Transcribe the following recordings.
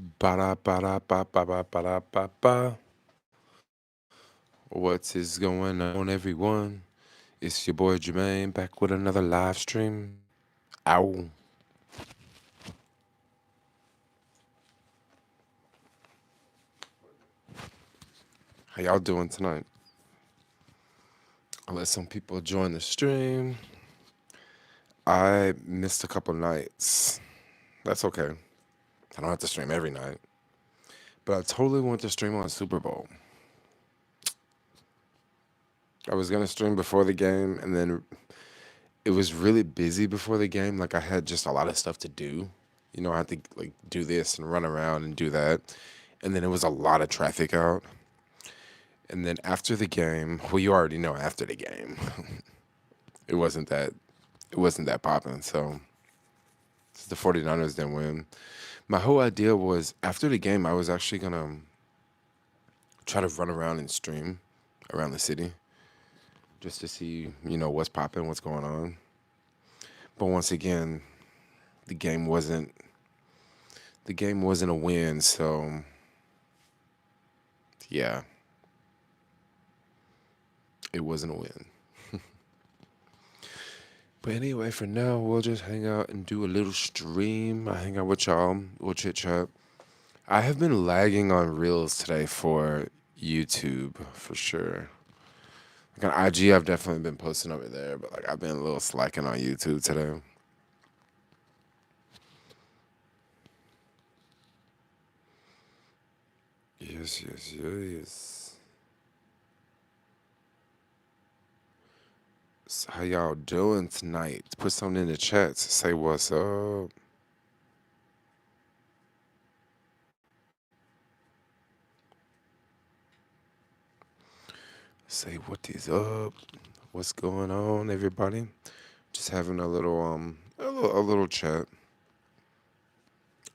Ba ba da ba ba ba ba da ba ba. What is going on, everyone? It's your boy Jermaine back with another live stream. Ow. How y'all doing tonight? I'll let some people join the stream. I missed a couple nights. That's okay. I don't have to stream every night. But I totally want to stream on Super Bowl. I was gonna stream before the game, and then it was really busy before the game. Like I had just a lot of stuff to do. I had to like do this and run around and do that. And then it was a lot of traffic out. And then after the game, well, you already know after the game, it wasn't that it wasn't that popping. So the 49ers didn't win. My whole idea was after the game, I was actually gonna try to run around and stream around the city just to see, what's popping, what's going on. But once again, the game wasn't the game wasn't a win, so yeah, it wasn't a win. But anyway, for now, we'll just hang out and do a little stream. I hang out with y'all. We'll chit chat. I have been lagging on Reels today for YouTube for sure. Like on IG, I've definitely been posting over there, but like I've been a little slacking on YouTube today. Yes, yes, yes. So how y'all doing tonight? Put something in the chat to say what's up. Say what is up. What's going on, everybody? Just having a little chat.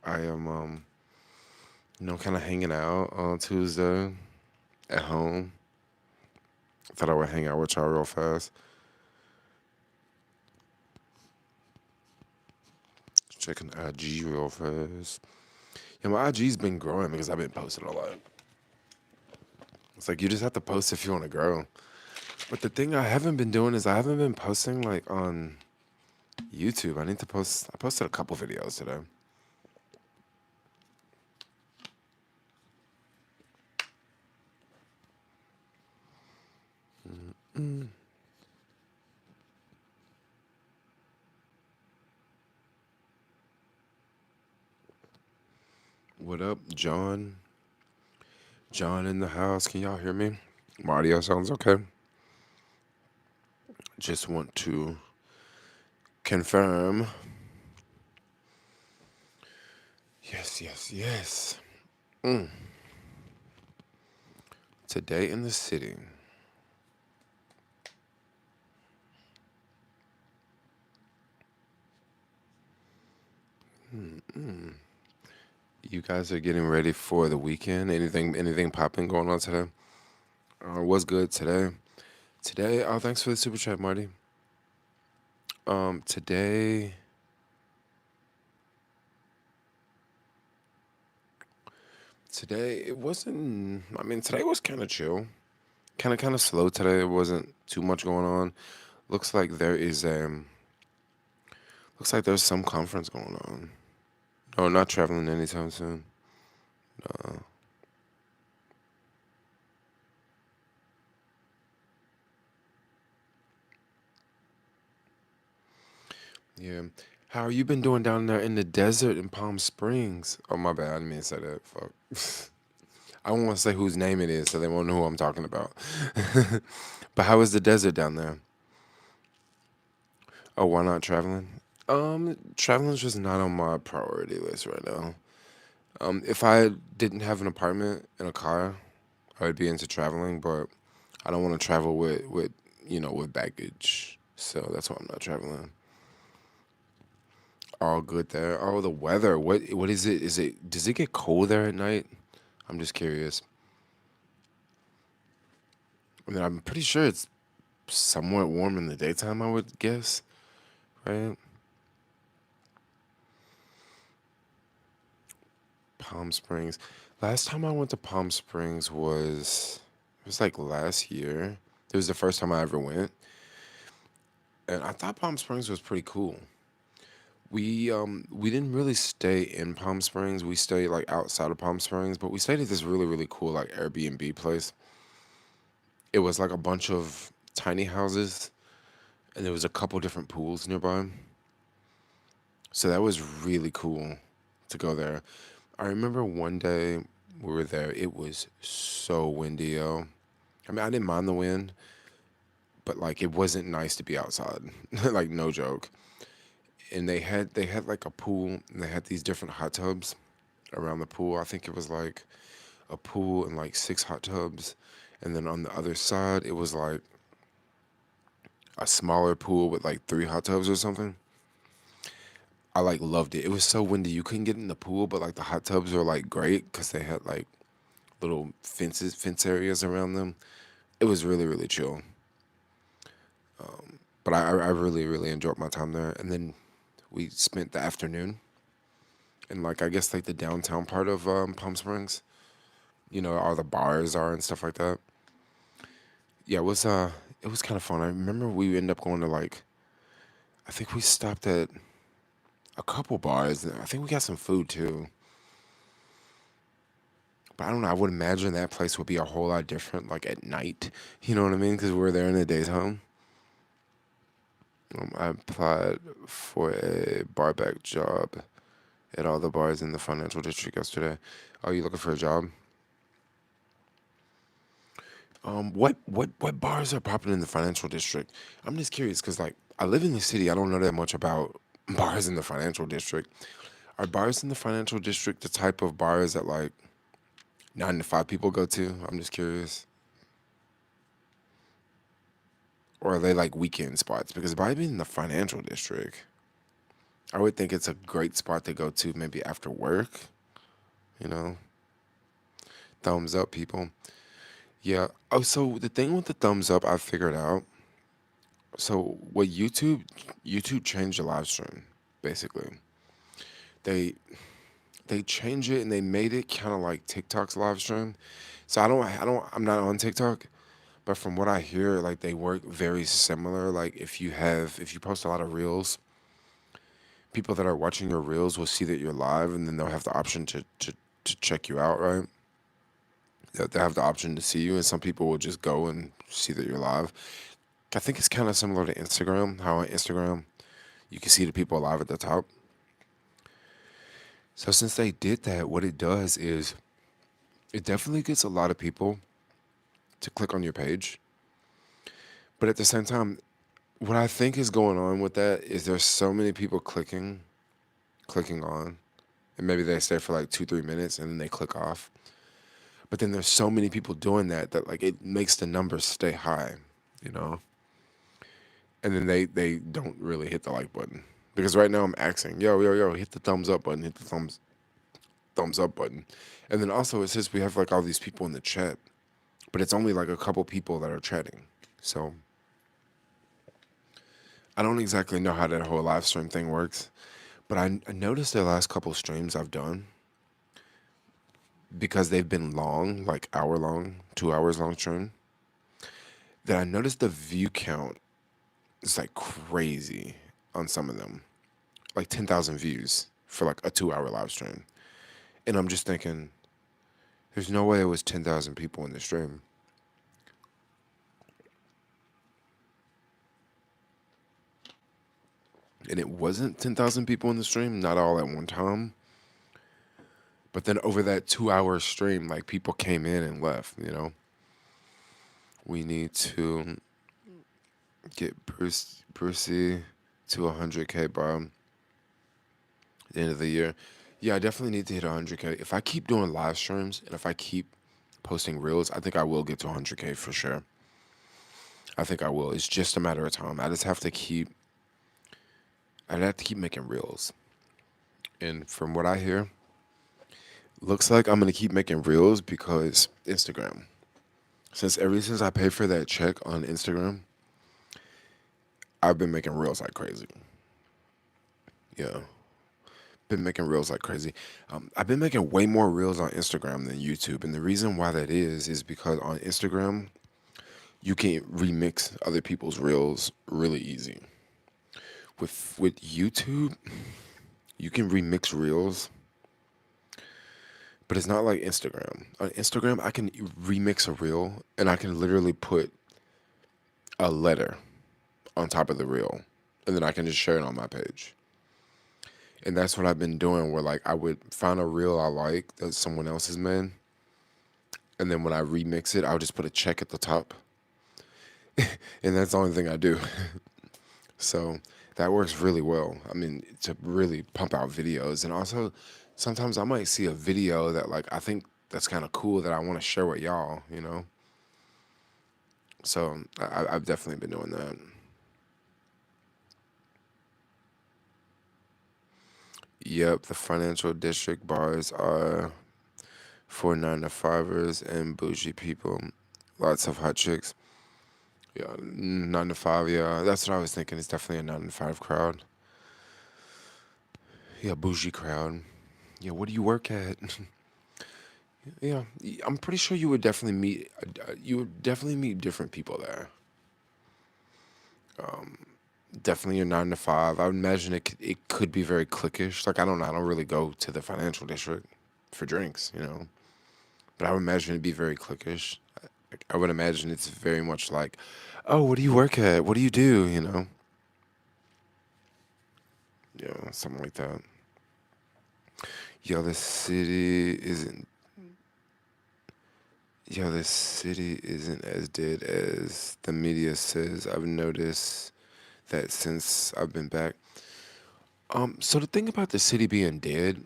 I am kind of hanging out on Tuesday at home. Thought I would hang out with y'all real fast. Checking IG real fast. Yeah, my IG's been growing because I've been posting a lot. It's like you just have to post if you want to grow. But the thing I haven't been doing is I haven't been posting like on YouTube. I need to post. I posted a couple videos today. Mm. What up, John? John in the house. Can y'all hear me? My audio sounds okay. Just want to confirm. Yes, yes, yes. Mm. Today in the city. Mm-mm. You guys are getting ready for the weekend. Anything popping going on today? What's good today? Today, oh, thanks for the super chat, Marty. Today, it wasn't. I mean, today was kind of chill, kind of slow today. It wasn't too much going on. Looks like there is looks like there's some conference going on. No, not traveling anytime soon. No. Yeah. How are you been doing down there in the desert in Palm Springs? Oh my bad, I didn't mean to say that. Fuck. I don't want to say whose name it is, so they won't know who I'm talking about. But how is the desert down there? Oh, why not traveling? Traveling's just not on my priority list right now. If I didn't have an apartment and a car, I would be into traveling, but I don't want to travel with baggage. So that's why I'm not traveling. All good there. Oh, the weather. What is it? Does it get cold there at night? I'm just curious. I mean, I'm pretty sure it's somewhat warm in the daytime, I would guess, right? Palm Springs. Last time I went to Palm Springs was it was like last year. It was the first time I ever went, and I thought Palm Springs was pretty cool. We didn't really stay in Palm Springs. We stayed like outside of Palm Springs, but we stayed at this really cool like Airbnb place. It was like a bunch of tiny houses, and there was a couple different pools nearby. So that was really cool to go there. I remember one day we were there. It was so windy, yo. I mean, I didn't mind the wind, but like it wasn't nice to be outside. Like no joke. And they had like a pool, and they had these different hot tubs around the pool. I think it was like a pool and like six hot tubs. And then on the other side, it was like a smaller pool with like three hot tubs or something. I like loved it. It was so windy. You couldn't get in the pool, but like the hot tubs were like great because they had like little fence areas around them. It was really chill. But I really enjoyed my time there. And then we spent the afternoon in like I guess like the downtown part of Palm Springs. You know, all the bars are and stuff like that. Yeah, it was kind of fun. I remember we ended up going to like I think we stopped at a couple bars. I think we got some food too. But I don't know. I would imagine that place would be a whole lot different, like at night. You know what I mean? Because we're there in the daytime. I applied for a barback job at all the bars in the financial district yesterday. Are you looking for a job? What bars are popping in the financial district? I'm just curious because like I live in the city. I don't know that much about bars in the financial district. Are bars in the financial district the type of bars that like 9 to 5 people go to? I'm just curious. Or are they like weekend spots? Because by being in the financial district, I would think it's a great spot to go to maybe after work. You know, thumbs up, people. Yeah. Oh, so the thing with the thumbs up, I figured out. So what YouTube changed the live stream basically. They they changed it and they made it kind of like TikTok's live stream. So I'm not on TikTok, but from what I hear, like they work very similar. Like if you post a lot of reels, people that are watching your reels will see that you're live, and then they'll have the option to check you out, right? They have the option to see you, and some people will just go and see that you're live. I think it's kind of similar to Instagram. How on Instagram you can see the people live at the top. So since they did that, what it does is it definitely gets a lot of people to click on your page. But at the same time, what I think is going on with that is there's so many people clicking on, and maybe they stay for like 2 3 minutes and then they click off. But then there's so many people doing that like it makes the numbers stay high, you know. And then they don't really hit the like button because right now I'm asking, yo, hit the thumbs up button, hit the thumbs up button, and then also it says we have like all these people in the chat, but it's only like a couple people that are chatting. So I don't exactly know how that whole live stream thing works, but I noticed the last couple streams I've done because they've been long, like hour long, 2 hours long stream, that I noticed the view count is like crazy on some of them, like 10,000 views for like a 2 hour live stream. And I'm just thinking, there's no way it was 10,000 people in the stream. And it wasn't 10,000 people in the stream, not all at one time. But then over that 2 hour stream, like people came in and left, you know? We need to get Brucey to 100K by the end of the year. Yeah, I definitely need to hit 100K. If I keep doing live streams and if I keep posting reels, I think I will get to 100K for sure. I think I will. It's just a matter of time. I'd have to keep making reels. And from what I hear, looks like I'm gonna keep making reels because Instagram. Ever since I paid for that check on Instagram, I've been making reels like crazy. Yeah. Been making reels like crazy. I've been making way more reels on Instagram than YouTube, and the reason why that is because on Instagram you can remix other people's reels really easy. With YouTube, you can remix reels, but it's not like Instagram. On Instagram, I can remix a reel and I can literally put a letter on top of the reel, and then I can just share it on my page. And that's what I've been doing. Where like I would find a reel I like that someone else has made, and then when I remix it, I'll just put a check at the top, and that's the only thing I do. So that works really well. I mean, to really pump out videos. And also, sometimes I might see a video that, like, I think that's kind of cool that I want to share with y'all, you know? So I've definitely been doing that. Yep, the financial district bars are for 9 to 5ers and bougie people. Lots of hot chicks. Yeah, 9 to 5. Yeah, that's what I was thinking. It's definitely a 9 to 5 crowd. Yeah, bougie crowd. Yeah, what do you work at? Yeah, I'm pretty sure you would definitely meet different people there. Definitely your 9 to 5. I would imagine it could be very cliquish. Like I don't know, I don't really go to the financial district for drinks, you know. But I would imagine it'd be very cliquish. I would imagine it's very much like, oh, what do you work at? What do you do? You know, yeah, something like that. Yo, the city isn't. Yo, this city isn't as dead as the media says. I've noticed that since I've been back. So the thing about the city being dead,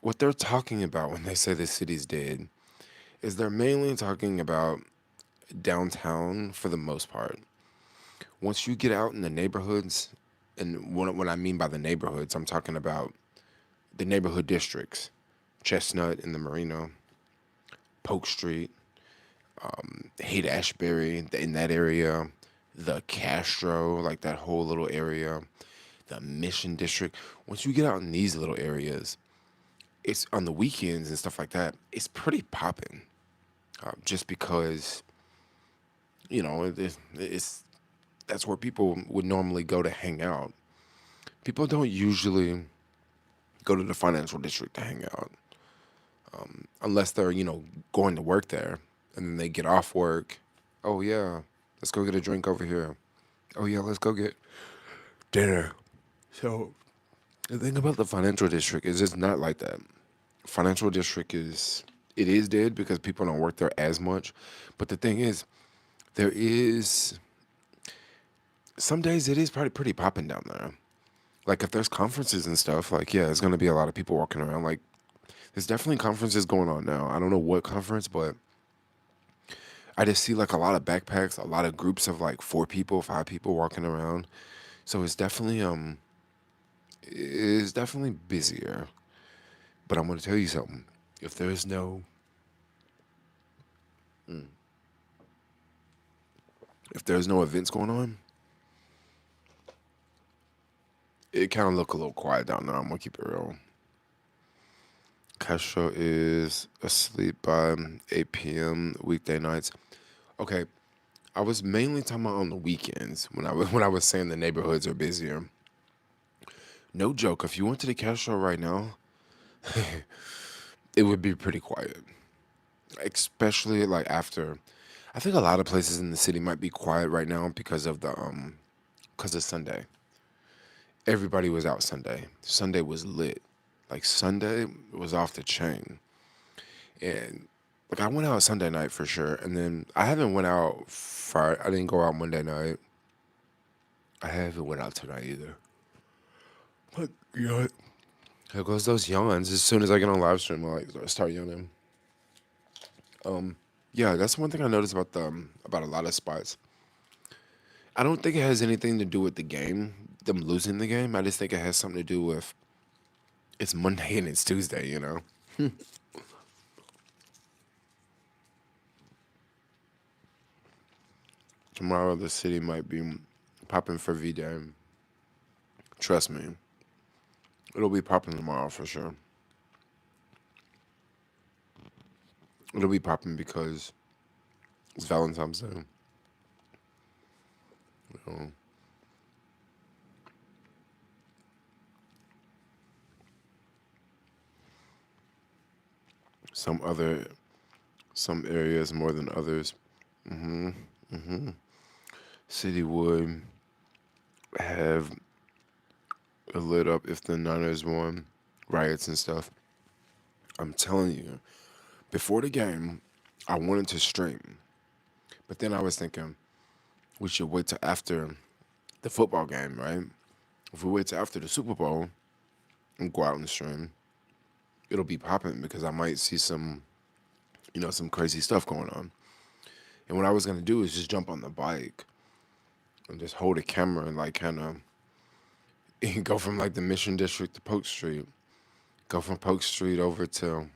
what they're talking about when they say the city's dead, is they're mainly talking about downtown for the most part. Once you get out in the neighborhoods, and what I mean by the neighborhoods, I'm talking about the neighborhood districts, Chestnut and the Marina, Polk Street, Haight Ashbury in that area, the Castro, like that whole little area, the Mission District. Once you get out in these little areas, it's on the weekends and stuff like that. It's pretty popping, just because it's that's where people would normally go to hang out. People don't usually go to the financial district to hang out unless they're going to work there, and then they get off work. Oh yeah, let's go get a drink over here. Oh yeah, let's go get dinner. So the thing about the financial district is it's not like that. Financial district is dead because people don't work there as much. But the thing is, there is some days it is probably pretty popping down there. Like if there's conferences and stuff, like yeah, there's gonna be a lot of people walking around. Like there's definitely conferences going on now. I don't know what conference, but I just see like a lot of backpacks, a lot of groups of like 4 people, 5 people walking around. So it's definitely busier. But I'm gonna tell you something. If there's no if there's no events going on, it kind of look a little quiet down there. I'm gonna keep it real. Castro is asleep by 8 p.m. weekday nights. Okay, I was mainly talking about on the weekends when I was saying the neighborhoods are busier. No joke. If you went to the Castro right now, it would be pretty quiet, especially like after. I think a lot of places in the city might be quiet right now because of Sunday. Everybody was out Sunday. Sunday was lit. Like Sunday was off the chain. And like I went out Sunday night for sure, and then I haven't went out Friday. I didn't go out Monday night. I haven't went out tonight either. But you know, here goes those yawns. As soon as I get on live stream, I like start yawning. Yeah, that's one thing I noticed about a lot of spots. I don't think it has anything to do with the game, them losing the game. I just think it has something to do with it's Monday and it's Tuesday. Tomorrow the city might be popping for V Day. Trust me. It'll be popping tomorrow for sure. It'll be popping because it's Valentine's Day. You know, some other some areas more than others. Hmm. Hmm. City would have it lit up if the Niners won, riots and stuff. I'm telling you, before the game, I wanted to stream, but then I was thinking we should wait till after the football game, right? If we wait till after the Super Bowl and go out and stream, it'll be popping because I might see some, some crazy stuff going on. And what I was gonna do is just jump on the bike and just hold a camera and like kind of go from like the Mission District to Polk Street, go from Polk Street over to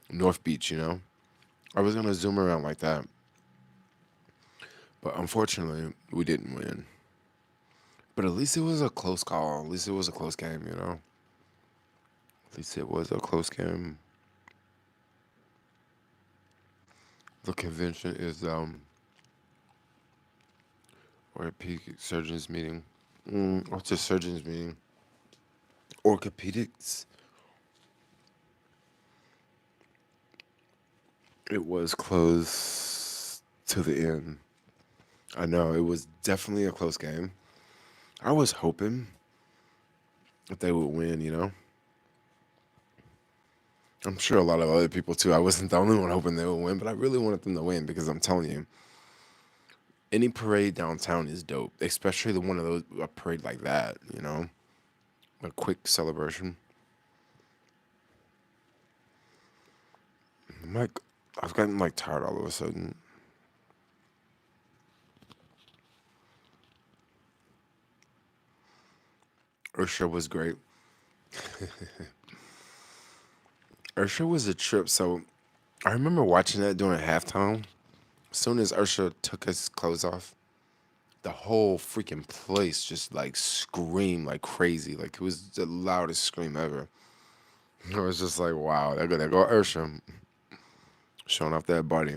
North Beach. I was gonna zoom around like that, but unfortunately, we didn't win. But at least it was a close call. At least it was a close game. At least it was a close game. The convention is orthopedic surgeons meeting. What's a surgeons meeting? Orthopedics. It was close to the end. I know it was definitely a close game. I was hoping that they would win. I'm sure a lot of other people too. I wasn't the only one hoping they would win, but I really wanted them to win because I'm telling you, any parade downtown is dope, especially the one of those a parade like that. A quick celebration. I'm like, I've gotten like tired all of a sudden. Ursha was great. Ursha was a trip. So I remember watching that during halftime. As soon as Ursha took his clothes off, the whole freaking place just like screamed like crazy. Like it was the loudest scream ever. I was just like, wow, there go Ursha showing off that body.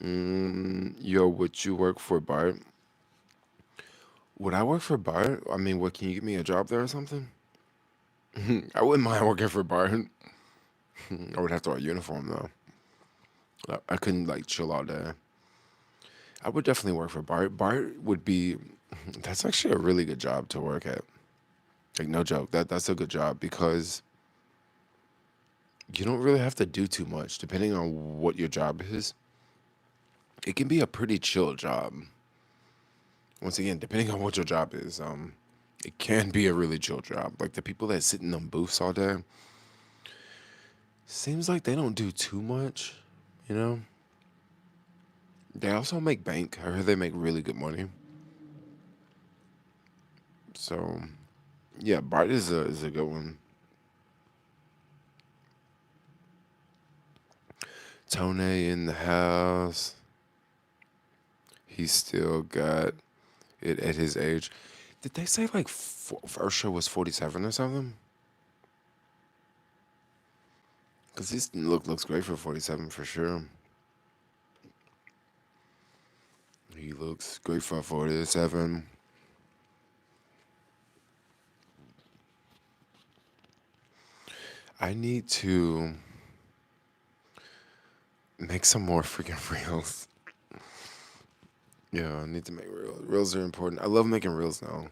Yo, would you work for Bart? Would I work for Bart? I mean, what, can you give me a job there or something? I wouldn't mind working for Bart. I would have to wear a uniform though. I couldn't like chill all day. I would definitely work for Bart. Bart would be. That's actually a really good job to work at. Like no joke. That's a good job because you don't really have to do too much depending on what your job is. It can be a pretty chill job. Once again, depending on what your job is, it can be a really chill job. Like the people that sit in them booths all day, seems like they don't do too much. You know. They also make bank. I heard they make really good money. So yeah, Bart is a good one. Tone in the house. He still got it at his age. Did they say like Ursha was 47 or something? Because he looks great for 47 for sure. He looks great for 47. I need to make some more freaking reels. Yeah, I need to make reels. Reels are important. I love making reels now.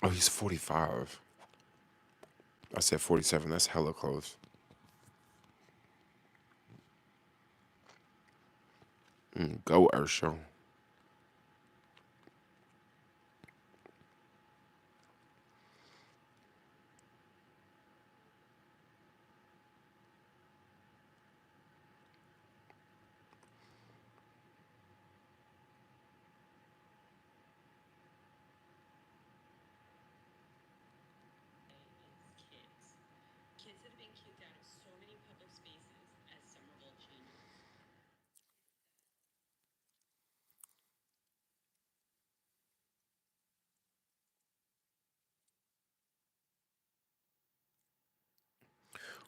Oh, he's 45. I said 47. That's hella close. Go, Ursha.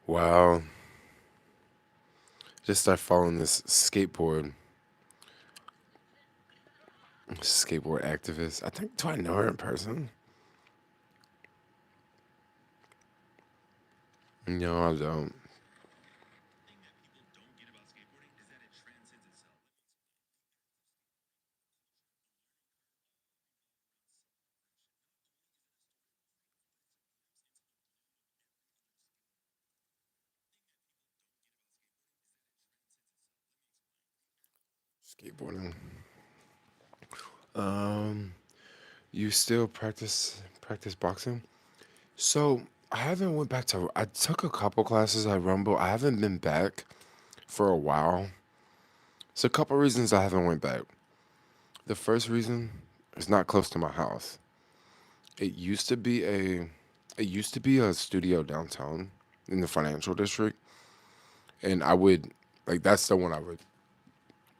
Wow. Just start following this skateboard activist. I think, do I know her in person? No, I don't. Skateboarding. Um, you still practice boxing? So I haven't went back to. I took a couple classes at Rumble. I haven't been back for a while. So a couple reasons I haven't went back. The first reason is not close to my house. It used to be a it used to be a studio downtown in the financial district, and I would like that's the one I would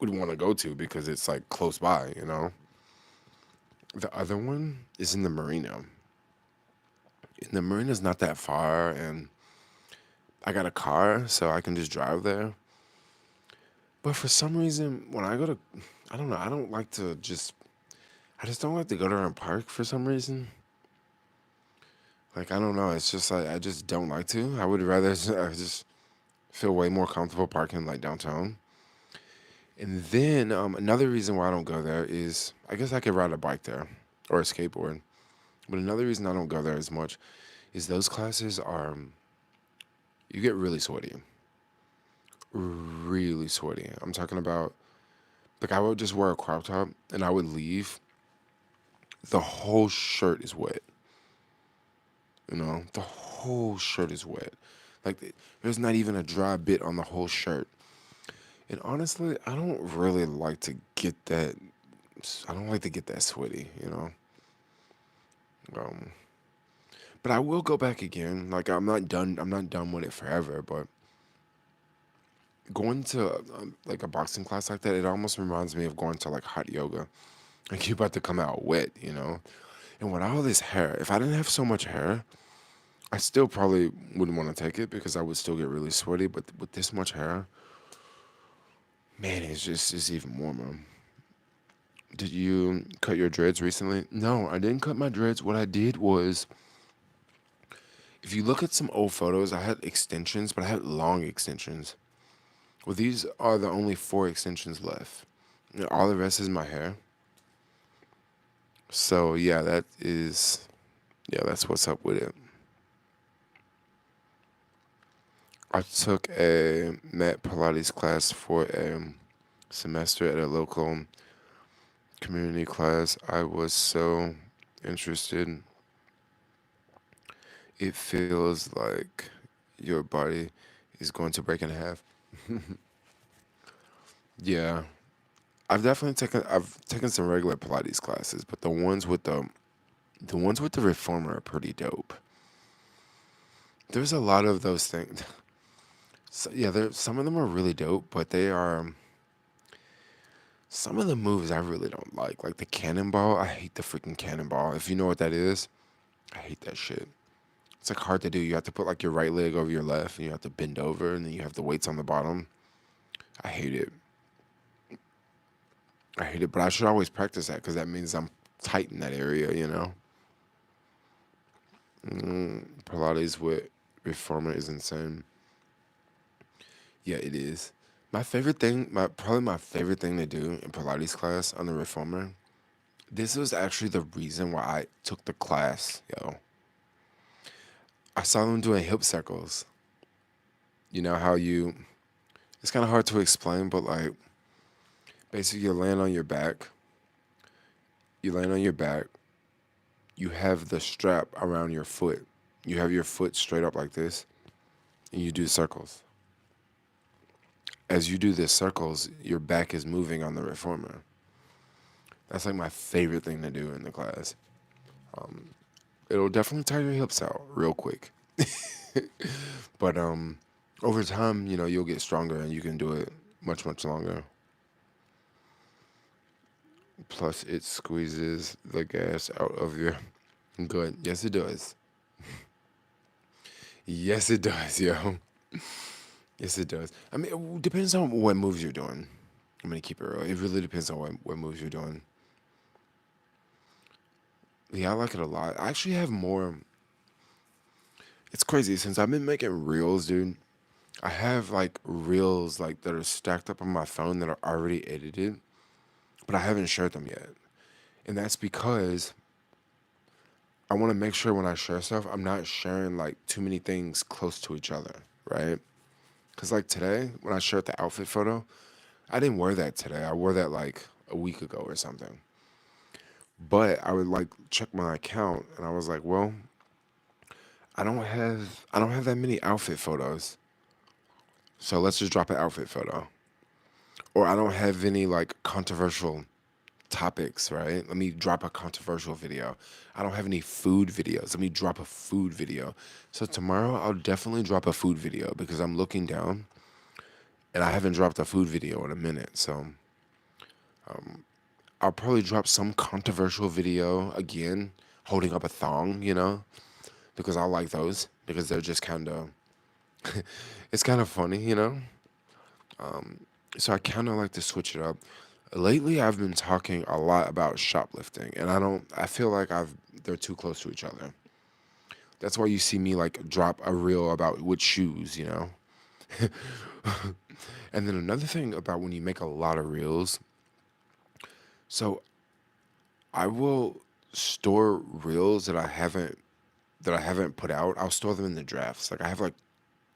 want to go to because it's like close by, you know. The other one is in the marina. And the marina's not that far, and I got a car, so I can just drive there. But for some reason, when I go to, I don't know, I don't like to just, I just don't like to go there and park for some reason. Like, I don't know, it's just like, I just don't like to. I would rather just feel way more comfortable parking like downtown. And then another reason why I don't go there is, I guess I could ride a bike there or a skateboard. But another reason I don't go there as much is those classes are, you get really sweaty. Really sweaty. I'm talking about, like, I would just wear a crop top and I would leave. The whole shirt is wet. You know, the whole shirt is wet. Like, there's not even a dry bit on the whole shirt. And honestly, I don't really like to get that. I don't like to get that sweaty, you know. Um, but I will go back again. Like, I'm not done. I'm not done with it forever. But going to like a boxing class like that, it almost reminds me of going to like hot yoga. Like you're about to come out wet, you know. And with all this hair, if I didn't have so much hair, I still probably wouldn't want to take it because I would still get really sweaty. But with this much hair, man, it's even warmer. Did you cut your dreads recently? No, I didn't cut my dreads. What I did was, if you look at some old photos, I had extensions, but I had long extensions. Well, these are the only four extensions left. And all the rest is my hair. So yeah, that's what's up with it. I took a mat Pilates class for a semester at a local community class. I was so interested. It feels like your body is going to break in half. Yeah, I've taken some regular Pilates classes, but the ones with the reformer are pretty dope. There's a lot of those things. So, yeah, some of them are really dope, but they are some of the moves I really don't like the cannonball. I hate the freaking cannonball. If you know what that is, I hate that shit. It's like hard to do. You have to put like your right leg over your left, and you have to bend over, and then you have the weights on the bottom. I hate it. I hate it, but I should always practice that because that means I'm tight in that area, you know? Pilates with reformer is insane. Yeah, it is. Probably my favorite thing to do in Pilates class on the reformer. This was actually the reason why I took the class, yo. I saw them doing hip circles. You know how it's kind of hard to explain, but like basically you land on your back, you have the strap around your foot. You have your foot straight up like this, and you do circles. As you do the circles, your back is moving on the reformer. That's like my favorite thing to do in the class. It'll definitely tire your hips out real quick. But over time, you know, you'll get stronger and you can do it much longer. Plus, it squeezes the gas out of your gut. Yes, it does. Yes, it does, yo. Yes, it does. I mean, it depends on what moves you're doing. I'm gonna keep it real. It really depends on what moves you're doing. Yeah, I like it a lot. I actually have more. It's crazy since I've been making reels, dude. I have like reels like that are stacked up on my phone that are already edited, but I haven't shared them yet. And that's because I want to make sure when I share stuff, I'm not sharing like too many things close to each other, right? Because like today, when I shared the outfit photo, I didn't wear that today. I wore that like a week ago or something. But I would like check my account and I was like, well, I don't have that many outfit photos. So let's just drop an outfit photo. Or I don't have any like controversial topics, right? Let me drop a controversial video. I don't have any food videos. Let me drop a food video. So tomorrow I'll definitely drop a food video because I'm looking down and I haven't dropped a food video in a minute. So I'll probably drop some controversial video again, holding up a thong, because I like those because they're just kind of, it's kind of funny. So I kind of like to switch it up. Lately, I've been talking a lot about shoplifting, and I feel like they're too close to each other. That's why you see me like drop a reel about which shoes. And then another thing about when you make a lot of reels, so I will store reels that I haven't put out. I'll store them in the drafts. Like I have like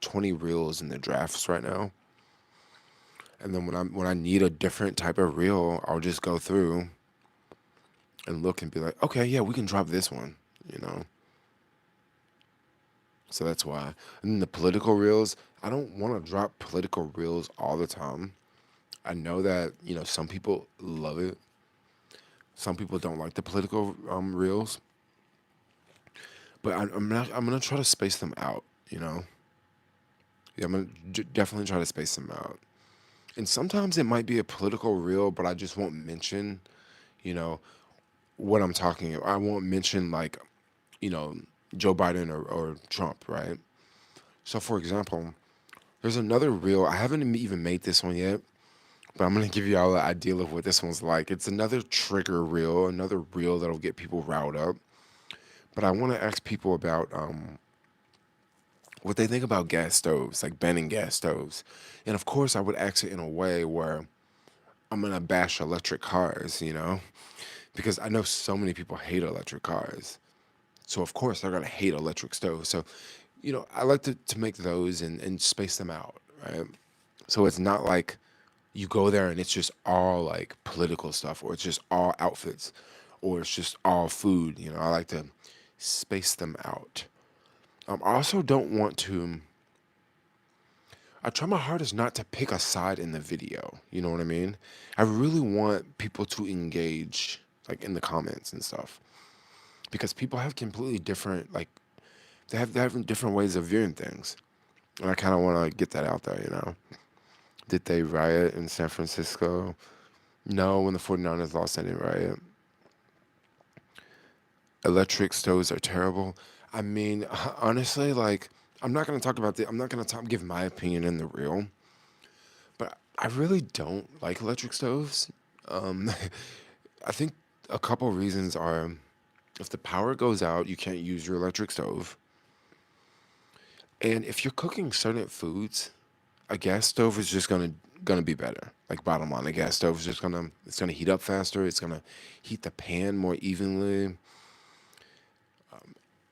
20 reels in the drafts right now. And then when I need a different type of reel, I'll just go through and look and be like, okay, yeah, we can drop this one, you know. So that's why. And then the political reels, I don't want to drop political reels all the time. I know that some people love it. Some people don't like the political reels, but I'm not. I'm gonna try to space them out. Yeah, I'm gonna definitely try to space them out. And sometimes it might be a political reel, but I just won't mention, you know, what I'm talking about. I won't mention like, you know, Joe Biden or Trump, right? So for example, there's another reel. I haven't even made this one yet, but I'm gonna give you all an idea of what this one's like. It's another trigger reel, another reel that'll get people riled up. But I want to ask people about what they think about gas stoves, like banning gas stoves. And of course, I would ask it in a way where I'm gonna bash electric cars, because I know so many people hate electric cars. So of course they're gonna hate electric stoves. So, I like to make those and space them out, right? So it's not like you go there and it's just all like political stuff or it's just all outfits or it's just all food. I like to space them out. I also don't want to. I try my hardest not to pick a side in the video. You know what I mean? I really want people to engage, like in the comments and stuff, because people have completely different, like they have different ways of viewing things, and I kind of want to get that out there. Did they riot in San Francisco? No, when the 49ers lost, they didn't riot. Electric stoves are terrible. I mean, honestly, like I'm not gonna talk give my opinion in the reel, but I really don't like electric stoves. Um, I think a couple reasons are if the power goes out, you can't use your electric stove. And if you're cooking certain foods, a gas stove is just gonna be better. Like bottom line, a gas stove is just gonna heat up faster. It's gonna heat the pan more evenly.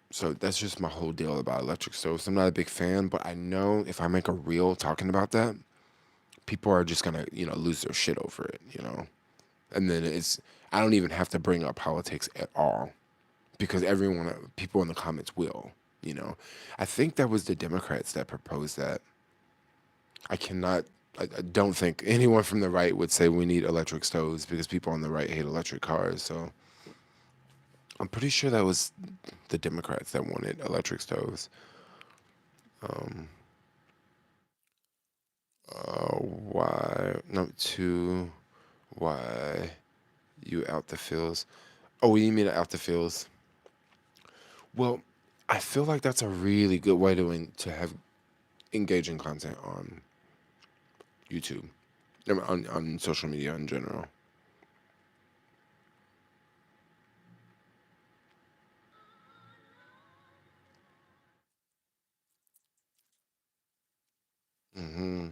So that's just my whole deal about electric stoves. I'm not a big fan, but I know if I make a reel talking about that, people are just gonna lose their shit over it. And then I don't even have to bring up politics at all because people in the comments will. You know, I think that was the Democrats that proposed that. I cannot. I don't think anyone from the right would say we need electric stoves because people on the right hate electric cars. So I'm pretty sure that was the Democrats that wanted electric stoves. Um, why? No, two. Why you out the fields? Oh, you mean out the fields? Well, I feel like that's a really good way to have engaging content on YouTube, on social media in general. hmm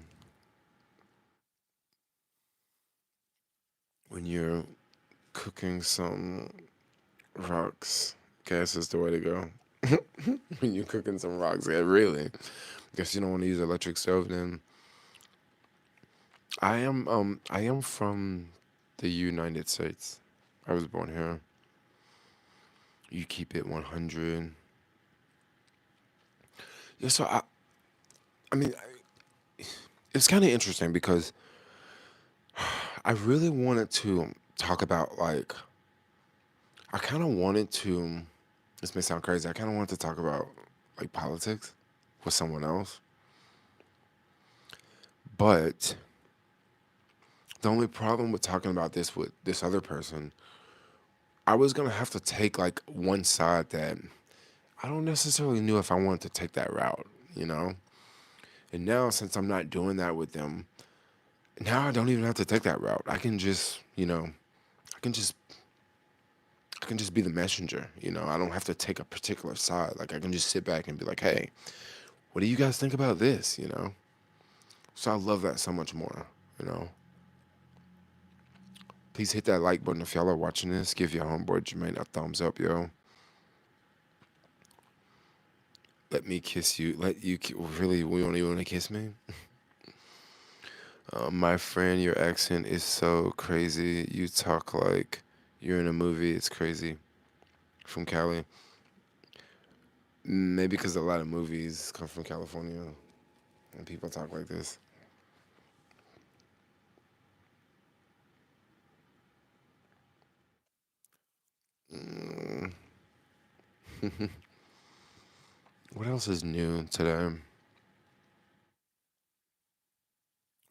When you're cooking some rocks, gas is the way to go. When you're cooking some rocks, yeah, really. Guess you don't want to use electric stove. Then I am from the United States. I was born here. You keep it 100. Yeah, so I mean, it's kind of interesting because I really wanted to talk about like I kind of wanted to. This may sound crazy. I kind of wanted to talk about like politics with someone else, but the only problem with talking about this with this other person, I was gonna have to take like one side that I don't necessarily knew if I wanted to take that route, you know. And now since I'm not doing that with them, now I don't even have to take that route. I can just, I can just I can just be the messenger, you know. I don't have to take a particular side. Like I can just sit back and be like, "Hey, what do you guys think about this?" you know? So I love that so much more, you know. Please hit that like button if y'all are watching this. Give your homeboy Jermaine a thumbs up, yo. Let me kiss you. Really, we don't even want to kiss me? My friend, your accent is so crazy. You talk like you're in a movie. It's crazy. From Cali. Maybe because a lot of movies come from California and people talk like this. Mm. What else is new today?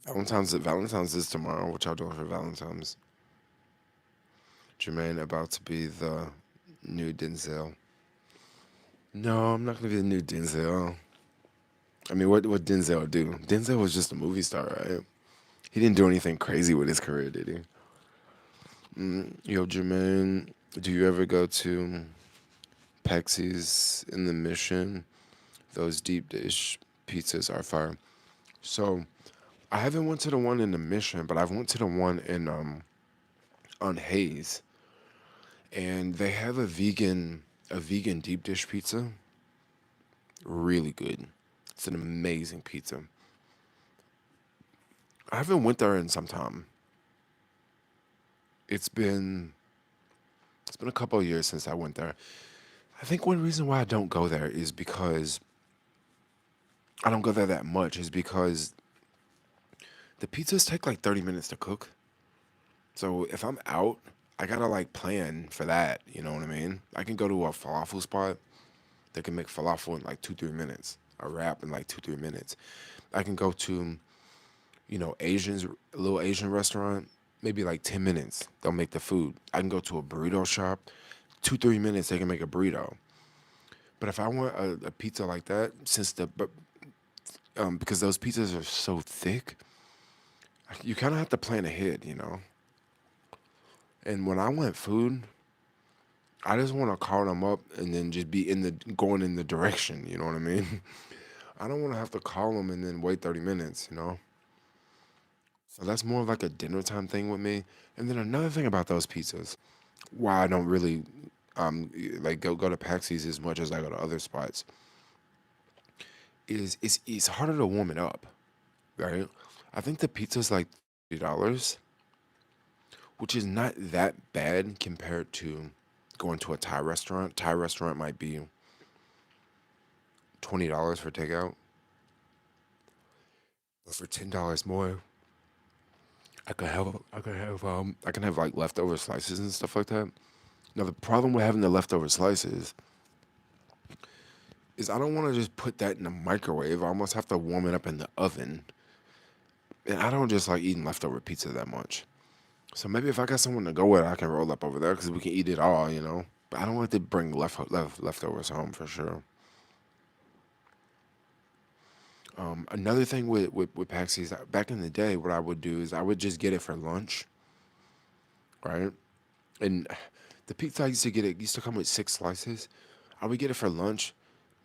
Valentine's is tomorrow. What y'all doing for Valentine's? Jermaine about to be the new Denzel. No, I'm not gonna be the new Denzel. I mean, what Denzel do? Denzel was just a movie star, right? He didn't do anything crazy with his career, did he? Yo, Jermaine, do you ever go to Pexy's in the Mission? Those deep dish pizzas are fire. So I haven't went to the one in the Mission, but I've went to the one in on Hayes, and they have a vegan deep dish pizza. Really good. It's an amazing pizza. I haven't went there in some time. It's been it's been a couple of years since I went there. I think one reason why I don't go there is because I don't go there that much is because the pizzas take like 30 minutes to cook. So if I'm out, I gotta like plan for that. You know what I mean? I can go to a falafel spot that can make falafel in like 2 3 minutes, a wrap in like 2 3 minutes. I can go to Asians, a little Asian restaurant, maybe like 10 minutes. They'll make the food. I can go to a burrito shop, 2 3 minutes they can make a burrito. But if I want a pizza like that, because those pizzas are so thick, you kind of have to plan ahead, you know. And when I want food, I just want to call them up and then just be in the going in the direction. You know what I mean? I don't want to have to call them and then wait 30 minutes. You know. So that's more of like a dinner time thing with me. And then another thing about those pizzas, why I don't really like go to Paxi's as much as I go to other spots, is it's harder to warm it up, right? I think the pizza's like $30, which is not that bad compared to going to a Thai restaurant. Thai restaurant might be $20 for takeout, but for $10 more, I can have like leftover slices and stuff like that. Now the problem with having the leftover slices is I don't want to just put that in the microwave. I almost have to warm it up in the oven, and I don't just like eating leftover pizza that much. So maybe if I got someone to go with, I can roll up over there because we can eat it all, you know. But I don't like to bring leftovers home for sure. Another thing with Paxi is back in the day, what I would do is I would just get it for lunch, right? And the pizza I used to get, it used to come with 6 slices. I would get it for lunch,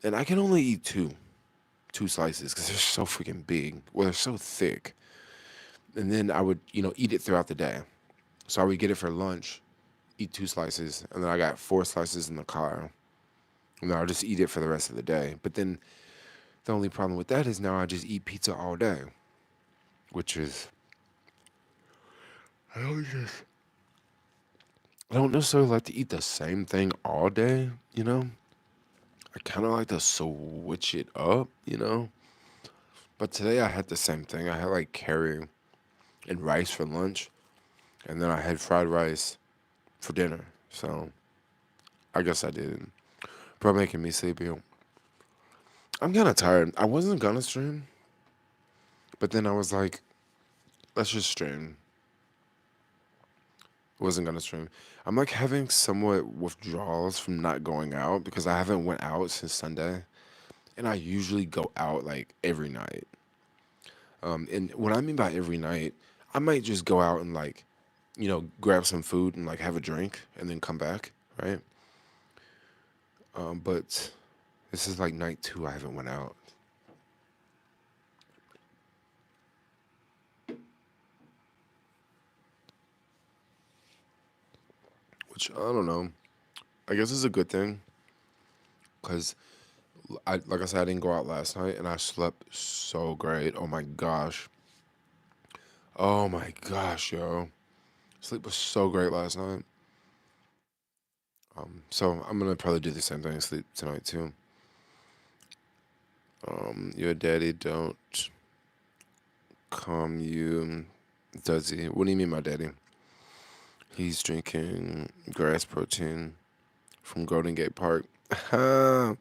and I can only eat two slices because they're so freaking big. Well, they're so thick. And then I would, eat it throughout the day. So I would get it for lunch, eat 2 slices, and then I got 4 slices in the car. And then I'll just eat it for the rest of the day. But then the only problem with that is now I just eat pizza all day, which is I don't just I don't necessarily like to eat the same thing all day. I kind of like to switch it up. But today I had the same thing. I had like curry and rice for lunch, and then I had fried rice for dinner. So I guess I did. Probably making me sleepy. I'm kind of tired. I wasn't gonna stream, but then I was like, let's just stream. Wasn't gonna stream. I'm like having somewhat withdrawals from not going out because I haven't went out since Sunday, and I usually go out like every night. And what I mean by every night, I might just go out and like, grab some food and like have a drink and then come back, right? But this is like night two. I haven't went out, which I don't know. I guess it's a good thing because like I said, I didn't go out last night and I slept so great. Oh my gosh, yo, sleep was so great last night. So I'm gonna probably do the same thing, sleep tonight too. Your daddy don't calm you, does he? What do you mean, my daddy? He's drinking grass protein from Golden Gate Park. No,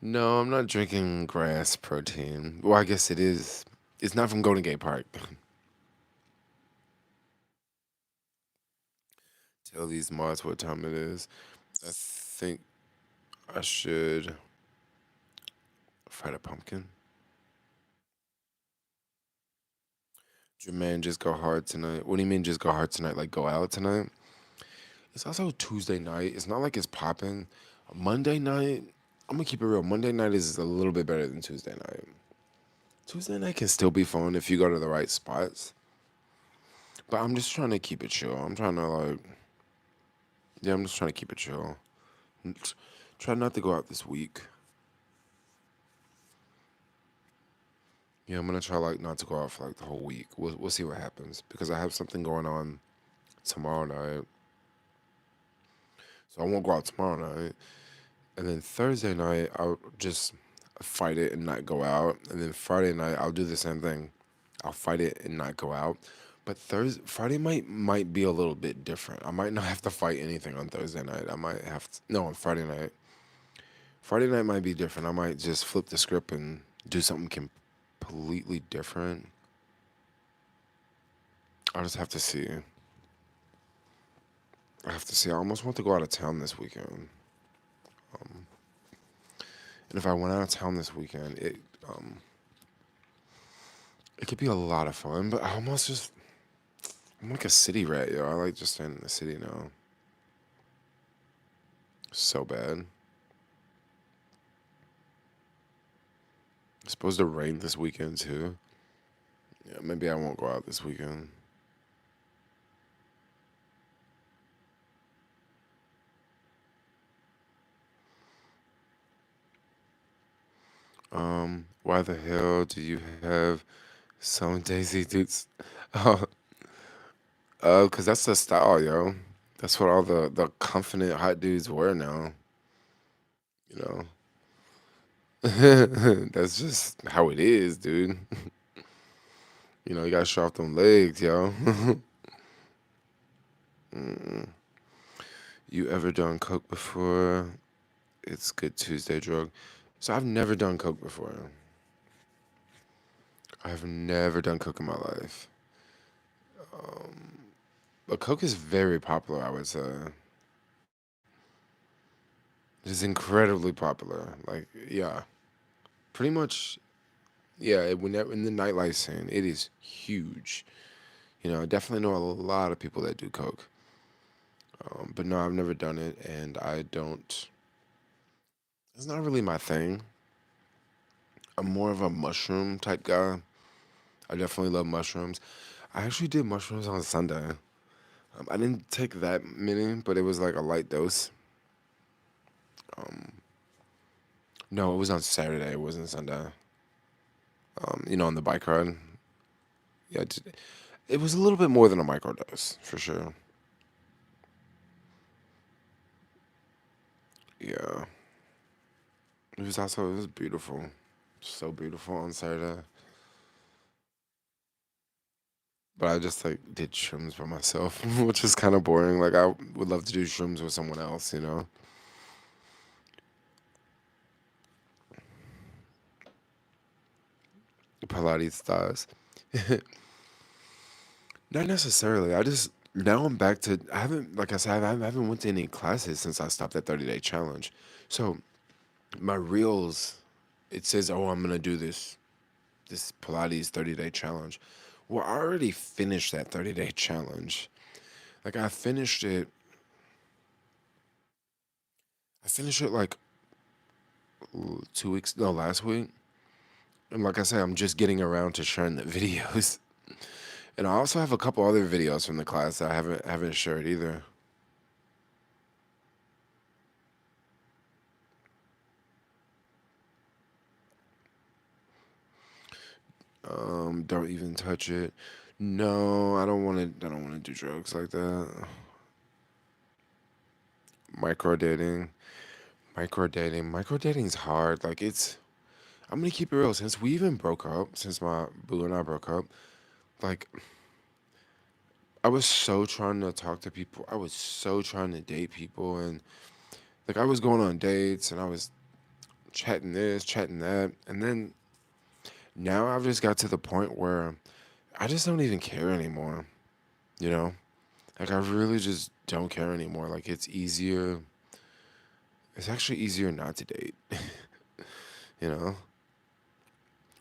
I'm not drinking grass protein. Well, I guess it is. It's not from Golden Gate Park. Tell these mods what time it is. I think I should fight a pumpkin. Jermaine, just go hard tonight. What do you mean, just go hard tonight? Like, go out tonight? It's also Tuesday night. It's not like it's popping. Monday night, I'm gonna keep it real. Monday night is a little bit better than Tuesday night. Tuesday night can still be fun if you go to the right spots. But I'm just trying to keep it chill. I'm trying to like, yeah, I'm just trying to keep it chill. Try not to go out this week. Yeah, I'm gonna try like not to go out for like the whole week. We'll see what happens because I have something going on tomorrow night, so I won't go out tomorrow night. And then Thursday night I'll just fight it and not go out. And then Friday night I'll do the same thing. I'll fight it and not go out. But Friday might be a little bit different. I might not have to fight anything on Thursday night. I might have to no on Friday night. Friday night might be different. I might just flip the script and do something completely different. I just have to see. I have to see. I almost want to go out of town this weekend. Um, and if I went out of town this weekend, it could be a lot of fun. But I'm like a city rat, yo. I like just staying in the city now. So bad. It's supposed to rain this weekend too. Yeah, maybe I won't go out this weekend. Why the hell do you have some Daisy Dukes? Oh, cause that's the style, yo. That's what all the confident hot dudes wear now. You know, that's just how it is, dude. You gotta show off them legs, yo. Mm. You ever done coke before? It's good Tuesday drug. So I've never done coke before. I've never done coke in my life. But coke is very popular, I would say. It's incredibly popular. Like, yeah, pretty much. Yeah, when that in the nightlife scene, it is huge. I definitely know a lot of people that do coke. But no, I've never done it, and I don't. It's not really my thing. I'm more of a mushroom type guy. I definitely love mushrooms. I actually did mushrooms on Sunday. I didn't take that many, but it was like a light dose. No, it was on Saturday. It wasn't Sunday. On the bike ride. Yeah, it was a little bit more than a microdose for sure. Yeah, it was beautiful, so beautiful on Saturday. But I just like did shrooms by myself, which is kind of boring. Like I would love to do shrooms with someone else. Pilates styles. Not necessarily. I just now I'm back to. I haven't, like I said, I haven't went to any classes since I stopped that 30-day challenge. So my reels, it says, "Oh, I'm gonna do this Pilates 30-day challenge." Well, I already finished that 30-day challenge. Like I finished it. I finished it like 2 weeks. No, last week. And like I said, I'm just getting around to sharing the videos. And I also have a couple other videos from the class that I haven't shared either. Don't even touch it. No, I don't want to. I don't want to do drugs like that. Micro dating, micro dating's hard. Like it's. I'm gonna keep it real. Since we even broke up, since my boo and I broke up, like I was so trying to talk to people. I was so trying to date people, and like I was going on dates, and I was chatting this, chatting that, and then now I've just got to the point where I just don't even care anymore. You know, like I really just don't care anymore. Like it's easier. It's actually easier not to date. You know,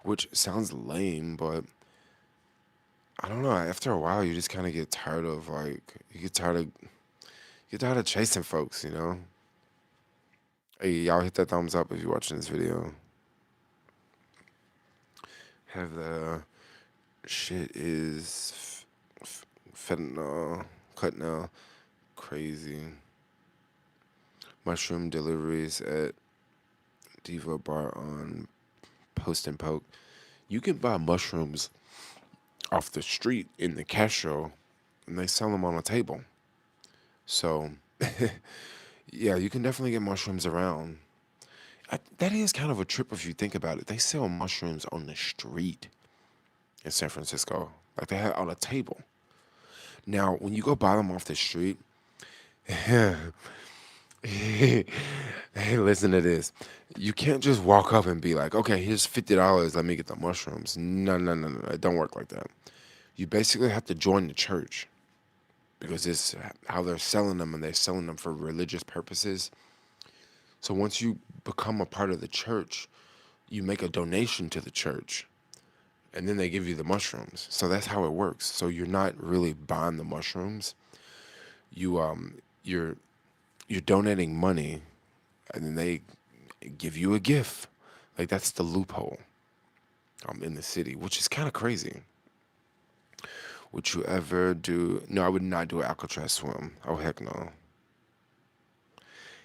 which sounds lame, but I don't know. After a while, you just kind of get tired of like you get tired of chasing folks. Hey, y'all hit that thumbs up if you're watching this video. Have the shit is fentanyl, cutnell, crazy. Mushroom deliveries at Diva Bar on Post and Poke. You can buy mushrooms off the street in the Castro, and they sell them on a table. So, yeah, you can definitely get mushrooms around. That is kind of a trip if you think about it. They sell mushrooms on the street in San Francisco, like they have on a table. Now, when you go buy them off the street, hey, listen to this. You can't just walk up and be like, okay, here's $50. Let me get the mushrooms. No, no, no, no. It don't work like that. You basically have to join the church because it's how they're selling them, and they're selling them for religious purposes. So once you become a part of the church, you make a donation to the church, and then they give you the mushrooms. So that's how it works. So you're not really buying the mushrooms. You're you're donating money, and then they give you a gift. Like that's the loophole in the city, which is kind of crazy. Would you ever do? No, I would not do an Alcatraz swim. Oh heck no.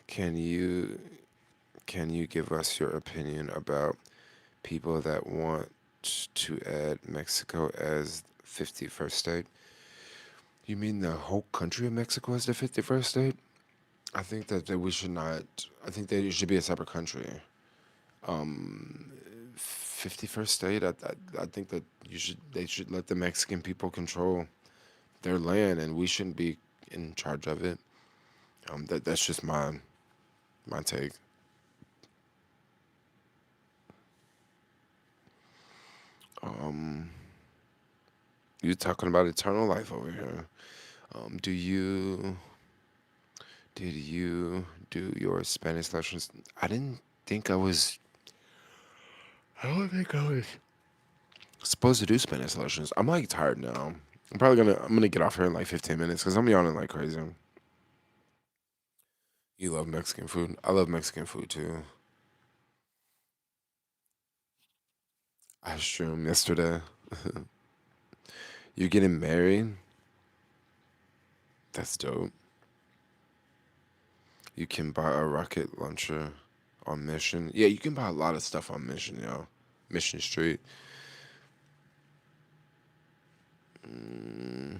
Can you can you give us your opinion about people that want to add Mexico as 51st state? You mean the whole country of Mexico as the 51st state? I think that we should not. I think that it should be a separate country. 51st state. I think that they should let the Mexican people control their land, and we shouldn't be in charge of it. That's just my take. Um, you're talking about eternal life over here. Do you did you do your Spanish lessons? I didn't think I was. I don't think I was. Supposed to do Spanish lessons. I'm like tired now. I'm gonna get off here in like 15 minutes because I'm yawning like crazy. You love Mexican food. I love Mexican food too. I shroomed yesterday. You're getting married? That's dope. You can buy a rocket launcher on Mission. Yeah, you can buy a lot of stuff on Mission, yo. Mission Street. Mm,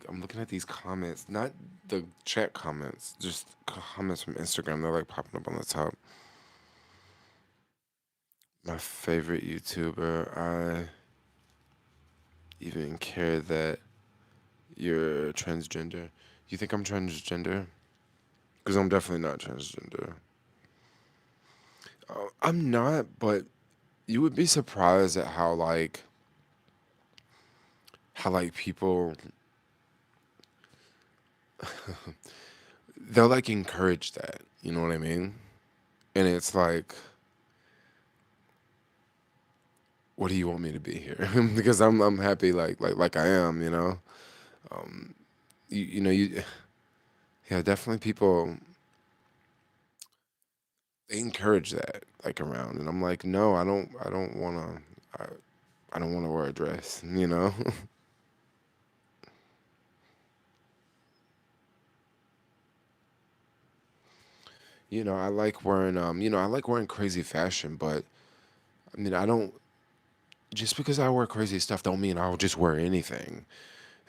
I'm looking at these comments, not the chat comments, just comments from Instagram. They're like popping up on the top. My favorite YouTuber. I even care that you're transgender. You think I'm transgender? Because I'm definitely not transgender. I'm not, but you would be surprised at how people they'll like encourage that. You know what I mean? And it's like, what do you want me to be here? Because I'm happy like I am. Um, you know you yeah, definitely people they encourage that like around, and I'm like, no, I don't want to. I don't want to wear a dress. I like wearing I like wearing crazy fashion, but I mean, I don't just because I wear crazy stuff don't mean I'll just wear anything.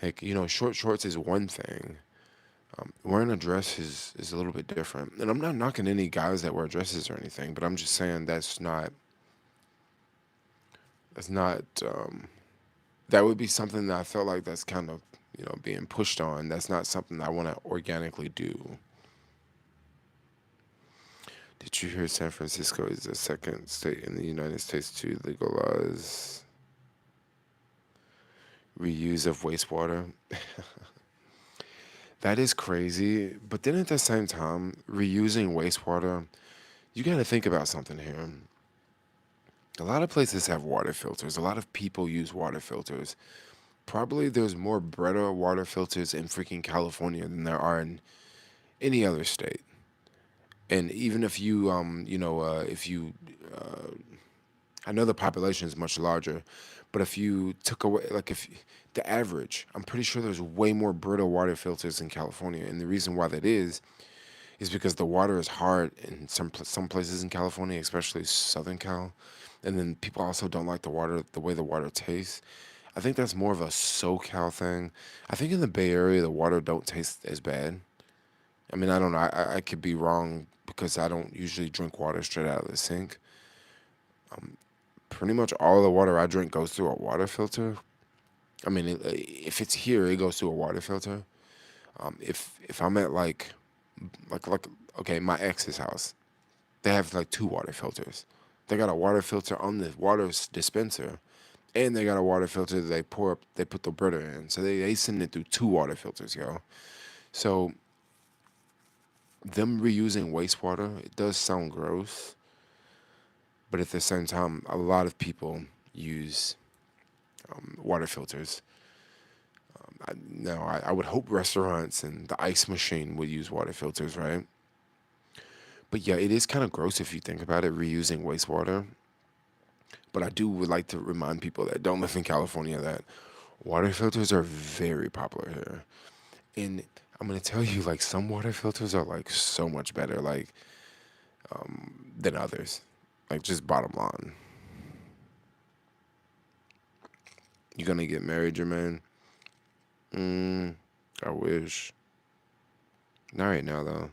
Like, short shorts is one thing. Wearing a dress is a little bit different. And I'm not knocking any guys that wear dresses or anything, but I'm just saying that's not that would be something that I felt like that's kind of, being pushed on. That's not something I want to organically do. Did you hear San Francisco is the second state in the United States to legalize reuse of wastewater? That is crazy. But then at the same time, reusing wastewater, you got to think about something here. A lot of places have water filters. A lot of people use water filters. Probably there's more Brita water filters in freaking California than there are in any other state. And even if if you, uh, I know the population is much larger, but if you took away, like if the average, I'm pretty sure there's way more Brita water filters in California. And the reason why that is because the water is hard in some places in California, especially Southern Cal, and then people also don't like the way the water tastes. I think that's more of a SoCal thing. I think in the Bay Area the water don't taste as bad. I mean, I don't know. I could be wrong because I don't usually drink water straight out of the sink. Pretty much all the water I drink goes through a water filter. I mean, if it's here, it goes through a water filter. If I'm at like okay, my ex's house, they have like two water filters. They got a water filter on the dispenser, and they got a water filter that they put the Brita in. So they send it through two water filters, yo. So them reusing wastewater, it does sound gross, but at the same time, a lot of people use water filters. I would hope restaurants and the ice machine would use water filters, right? But yeah, it is kind of gross if you think about it, reusing wastewater. But I do would like to remind people that don't live in California that water filters are very popular here. And I'm gonna tell you, like some water filters are like so much better, like than others. Like just bottom line. You gonna get married, Jermaine? Mm, I wish. Not right now though.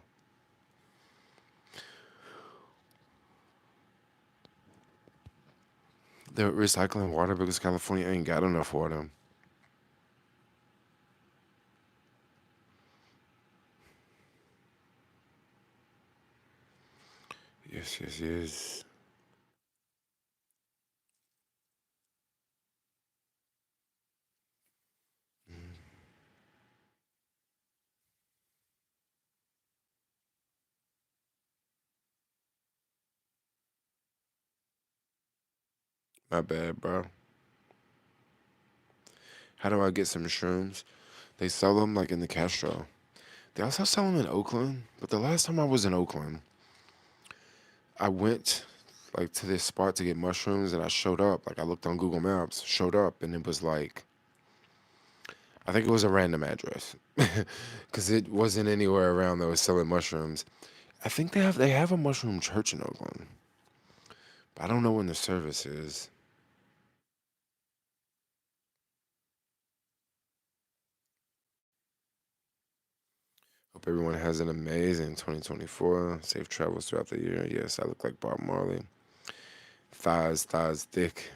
They're recycling water because California ain't got enough water. Yes, yes, yes. My bad, bro. How do I get some shrooms? They sell them like in the Castro. They also sell them in Oakland. But the last time I was in Oakland, I went like to this spot to get mushrooms, and I showed up. Like I looked on Google Maps, showed up, and it was like I think it was a random address because it wasn't anywhere around that was selling mushrooms. I think they have a mushroom church in Oakland, but I don't know when the service is. Hope everyone has an amazing 2024. Safe travels throughout the year. Yes, I look like Bob Marley. Thighs thick.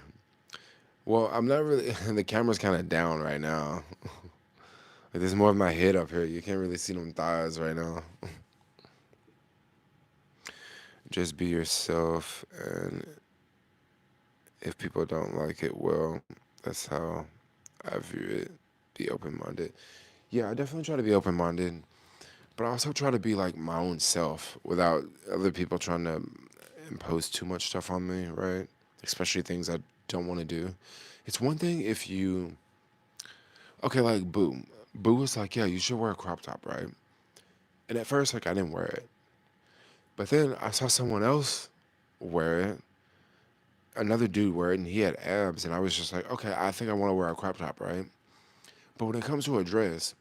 Well, I'm not really. The camera's kind of down right now. Like there's more of my head up here. You can't really see them thighs right now. Just be yourself, and if people don't like it, well, that's how I view it. Be open minded. Yeah, I definitely try to be open minded, but I also try to be like my own self without other people trying to impose too much stuff on me, right? Especially things I don't want to do. It's one thing if you, okay, like Boo. Boo was like, yeah, you should wear a crop top, right? And at first, like, I didn't wear it. But then I saw someone else wear it, another dude wear it, and he had abs. And I was just like, okay, I think I want to wear a crop top, right? But when it comes to a dress,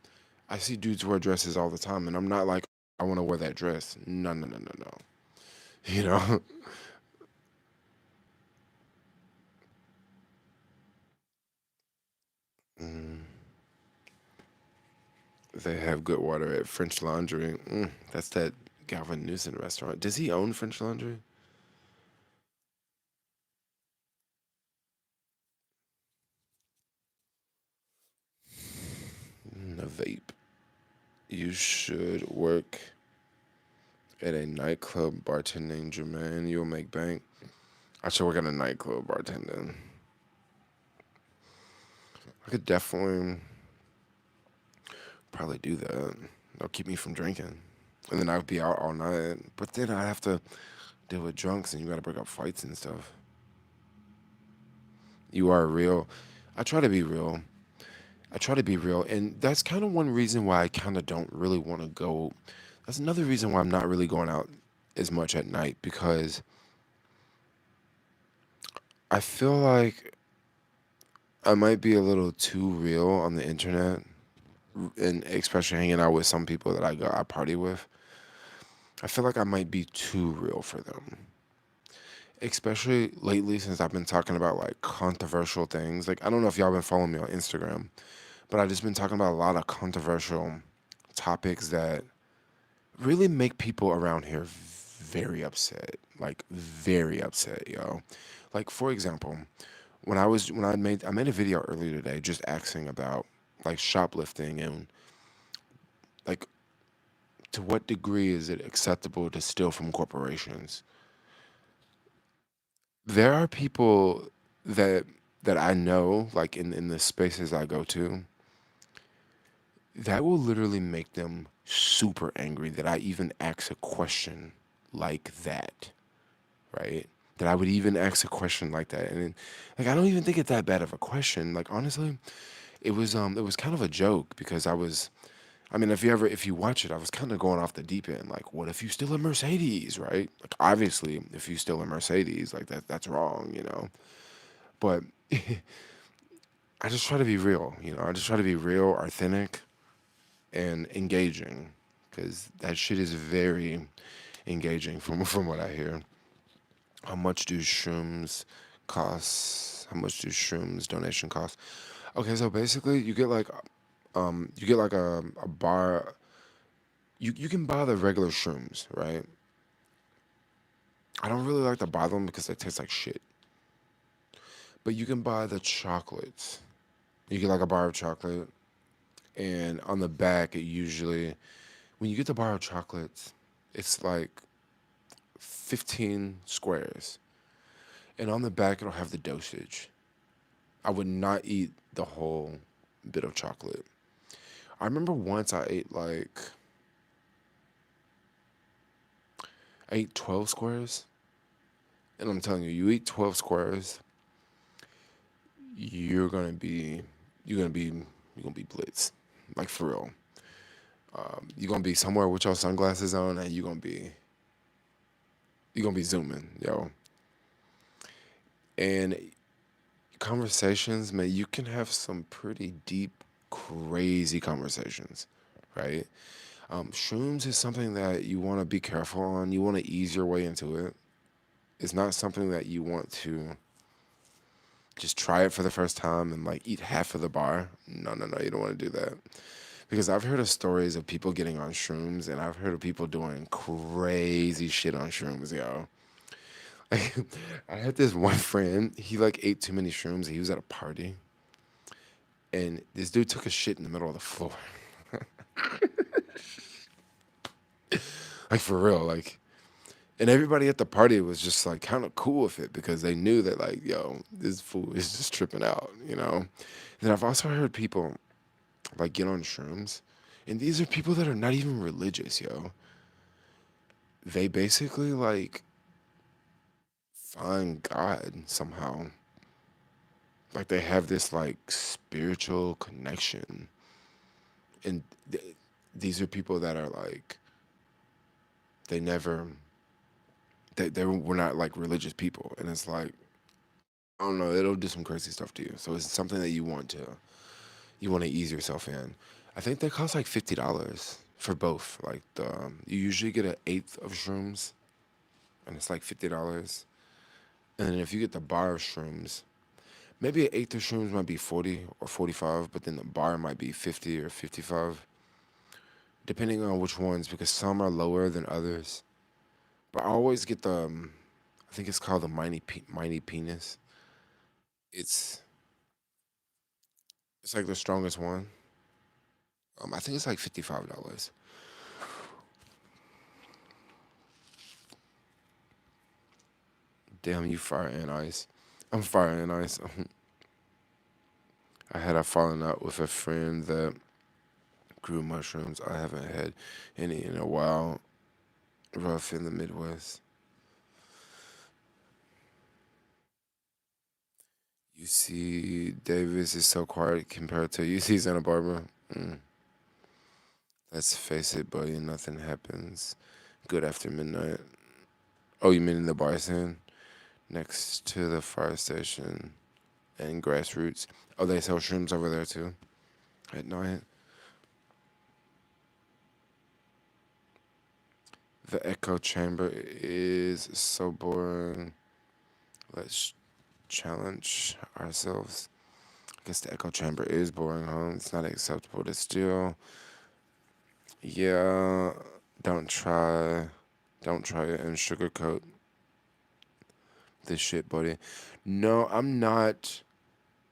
I see dudes wear dresses all the time, and I'm not like, I want to wear that dress. No, no, no, no, no. You know? Mm, they have good water at French Laundry. That's that Galvin Newsom restaurant. Does he own French Laundry? A vape. You should work at a nightclub bartending, Jermaine. You'll make bank. I should work at a nightclub bartending. I could definitely probably do that. They'll keep me from drinking. And then I'd be out all night. But then I'd have to deal with drunks and you gotta break up fights and stuff. You are real. I try to be real. I try to be real. And that's kind of one reason why I kind of don't really want to go. That's another reason why I'm not really going out as much at night because I feel like I might be a little too real on the internet, and especially hanging out with some people that I party with. I feel like I might be too real for them, especially lately since I've been talking about like controversial things. Like I don't know if y'all been following me on Instagram, but I've just been talking about a lot of controversial topics that really make people around here very upset. Like very upset, yo. Like for example, when I made a video earlier today just asking about like shoplifting and like to what degree is it acceptable to steal from corporations? There are people that I know, like in the spaces I go to, that will literally make them super angry that I even ask a question like that, right? That I would even ask a question like that, and like I don't even think it's that bad of a question. Like honestly, it was kind of a joke because I mean, if you watch it, I was kind of going off the deep end. Like, what if you steal a Mercedes, right? Like, obviously, if you steal a Mercedes, like that's wrong, you know. But I just try to be real, you know. I just try to be real, authentic, and engaging, because that shit is very engaging from what I hear. How much do shrooms cost? How much do shrooms donation cost? Okay, so basically, you get like a bar. You can buy the regular shrooms, right? I don't really like to buy them because they taste like shit. But you can buy the chocolates. You get like a bar of chocolate, and on the back, it usually, when you get the bar of chocolates, it's like 15 squares. And on the back, it'll have the dosage. I would not eat the whole bit of chocolate. I remember once I ate 12 squares. And I'm telling you, you eat 12 squares, you're gonna be you're gonna be blitzed, like for real. You're gonna be somewhere with your sunglasses on, and you're gonna be zooming, yo. And conversations, man, you can have some pretty deep, crazy conversations, right? Shrooms is something that you want to be careful on. You want to ease your way into it. It's not something that you want to just try it for the first time and like eat half of the bar. No, no, no, you don't want to do that. Because I've heard of stories of people getting on shrooms, and I've heard of people doing crazy shit on shrooms, yo. Like, I had this one friend, he like ate too many shrooms. He was at a party, and this dude took a shit in the middle of the floor. Like, for real, like, and everybody at the party was just like kind of cool with it because they knew that, like, yo, this fool is just tripping out, you know? Then I've also heard people like get on shrooms, and these are people that are not even religious, yo. They basically like find God somehow. Like they have this like spiritual connection, and these are people that are like they never they were not like religious people, and it's like I don't know, it'll do some crazy stuff to you. So it's something that you want to ease yourself in. I think they cost like $50 for both. Like you usually get an eighth of shrooms, and it's like $50. And then if you get the bar of shrooms, maybe an eighth of shrooms might be 40 or 45, but then the bar might be 50 or 55, depending on which ones, because some are lower than others. But I always get I think it's called the Miney Penis. It's it's like the strongest one. I think it's like $55. Damn, you fire and ice. I'm fire and ice. I had a falling out with a friend that grew mushrooms. I haven't had any in a while. Rough in the Midwest. UC Davis is so quiet compared to UC Santa Barbara. Mm. Let's face it, buddy. Nothing happens good after midnight. Oh, you mean in the bar scene? Next to the fire station and grassroots. Oh, they sell shrooms over there too at night. The echo chamber is so boring. Let's challenge ourselves. I guess the echo chamber is boring, huh? It's not acceptable to steal. Yeah, don't try. Don't try it and sugarcoat this shit, buddy. No, I'm not.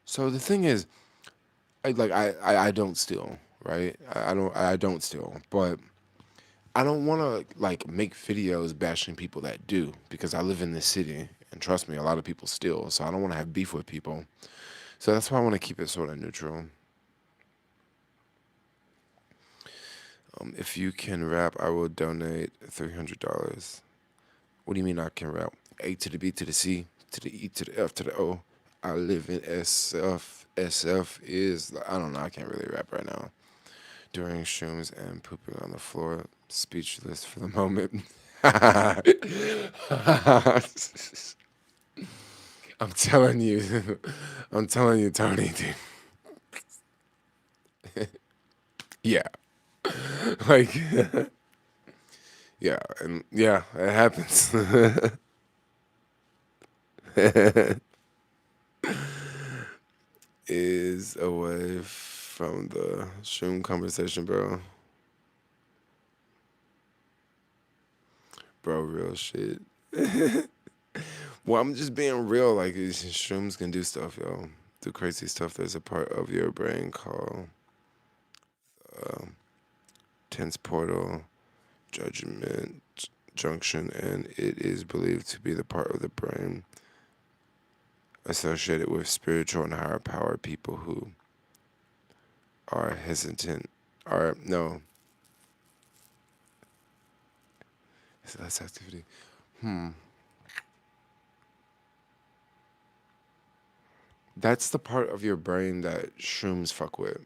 So the thing is, I don't steal, right? I don't steal, but I don't want to like make videos bashing people that do because I live in this city and trust me, a lot of people steal, so I don't want to have beef with people. So that's why I want to keep it sort of neutral. If you can rap, I will donate $300. What do you mean I can rap? A to the B to the C to the E to the F to the O. I live in SF. SF is I don't know. I can't really rap right now. During shrooms and pooping on the floor, speechless for the moment. I'm telling you, I'm telling you, Tony. Dude. Yeah, like yeah, and yeah, it happens. Is away from the shroom conversation, bro. Bro, real shit. Well, I'm just being real. Like, shrooms can do stuff, yo. Do crazy stuff. There's a part of your brain called tense portal judgment junction, and it is believed to be the part of the brain associated with spiritual and higher power people who are hesitant. Are no, it's less activity. Hmm. That's the part of your brain that shrooms fuck with.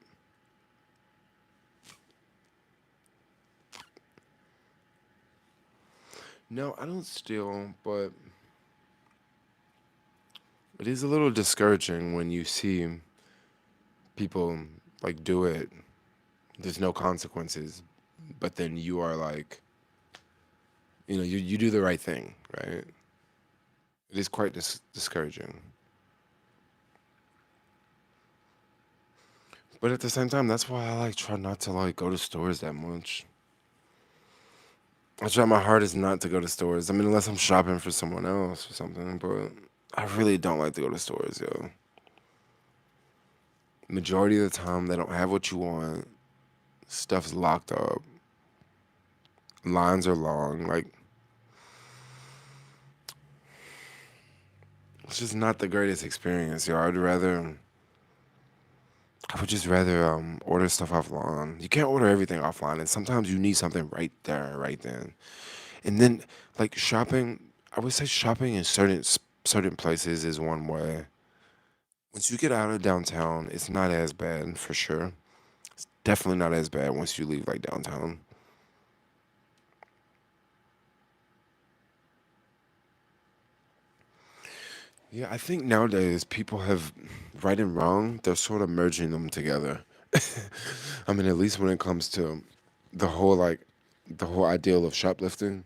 No, I don't steal, but it is a little discouraging when you see people like do it. There's no consequences, but then you are like, you do the right thing, right? It is quite discouraging. But at the same time, that's why I like try not to like go to stores that much. I try my hardest not to go to stores. I mean, unless I'm shopping for someone else or something, but I really don't like to go to stores, yo. Majority of the time, they don't have what you want. Stuff's locked up. Lines are long. Like, it's just not the greatest experience, yo. I would just rather order stuff offline. You can't order everything offline, and sometimes you need something right there, right then. And then, like shopping, I would say shopping in certain places is one way. Once you get out of downtown, it's not as bad for sure. Definitely not as bad once you leave like downtown. Yeah, I think nowadays people have right and wrong. They're sort of merging them together. I mean, at least when it comes to the whole like the whole ideal of shoplifting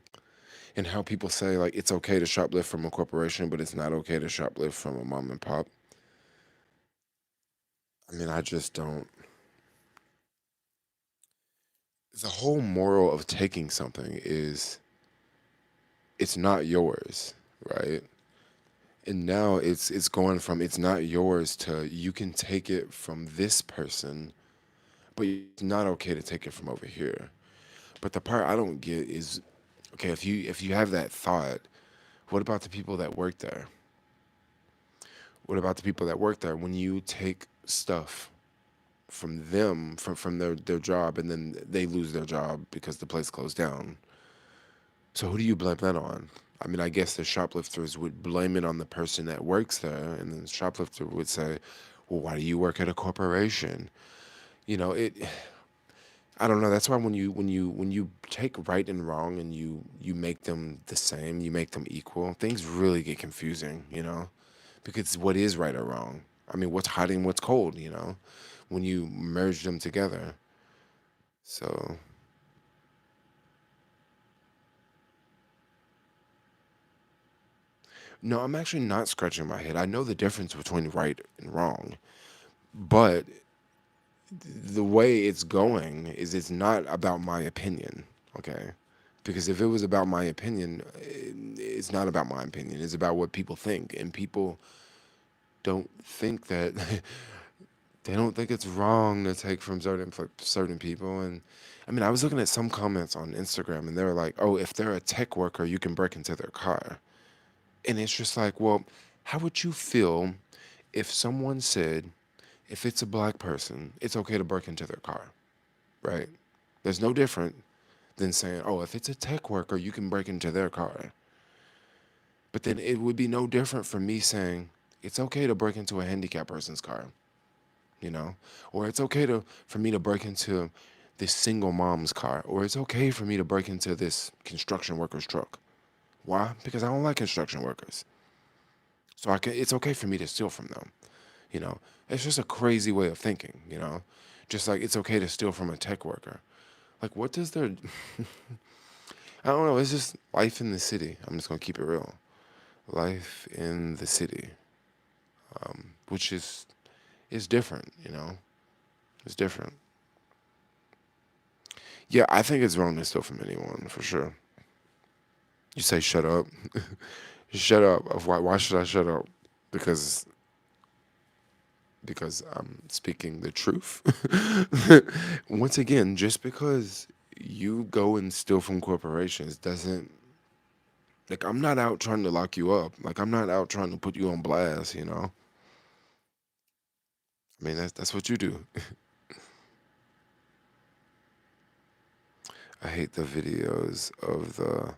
and how people say like it's okay to shoplift from a corporation, but it's not okay to shoplift from a mom and pop. I mean, I just don't. The whole moral of taking something is it's not yours, right? And now it's going from it's not yours to you can take it from this person, but it's not okay to take it from over here. But the part I don't get is okay, if you have that thought, what about the people that work there? What about the people that work there when you take stuff from them from their job and then they lose their job because the place closed down? So who do you blame that on? I mean, I guess the shoplifters would blame it on the person that works there, and then the shoplifter would say, "Well, why do you work at a corporation?" You know, it. I don't know. That's why when you take right and wrong and you make them the same, you make them equal, things really get confusing. Because what is right or wrong? I mean, what's hot and what's cold? When you merge them together. So no, I'm actually not scratching my head. I know the difference between right and wrong, but the way it's going is it's not about my opinion, okay? Because if it was about my opinion, it's not about my opinion. It's about what people think, and people don't think that they don't think it's wrong to take from certain people. And I mean, I was looking at some comments on Instagram, and they were like, "Oh, if they're a tech worker, you can break into their car." And it's just like, well, how would you feel if someone said, if it's a black person, it's okay to break into their car, right? There's no different than saying, oh, if it's a tech worker, you can break into their car. But then it would be no different from me saying, it's okay to break into a handicapped person's car, you know? Or it's okay for me to break into this single mom's car, or it's okay for me to break into this construction worker's truck. Why? Because I don't like construction workers. So it's okay for me to steal from them. You know, it's just a crazy way of thinking. Just like it's okay to steal from a tech worker. Like, what does their, I don't know, it's just life in the city. I'm just going to keep it real. Life in the city, which is different. It's different. Yeah, I think it's wrong to steal from anyone, for sure. You say shut up. Shut up. Why should I shut up? Because because I'm speaking the truth. Once again, just because you go and steal from corporations doesn't like I'm not out trying to lock you up. Like I'm not out trying to put you on blast. I mean that's what you do. I hate the videos of the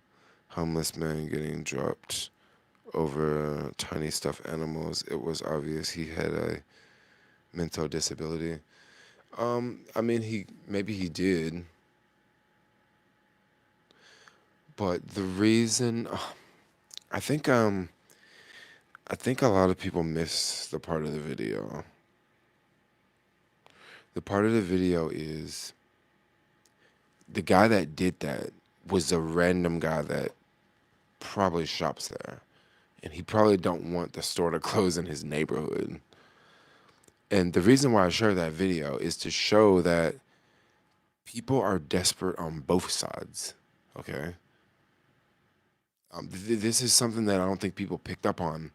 homeless man getting dropped over tiny stuffed animals, it was obvious he had a mental disability. I mean, he maybe he did, but the reason I think I think a lot of people miss the part of the video. The part of the video is the guy that did that was a random guy that probably shops there, and he probably don't want the store to close in his neighborhood. And the reason why I share that video is to show that people are desperate on both sides. Okay, this is something that I don't think people picked up on,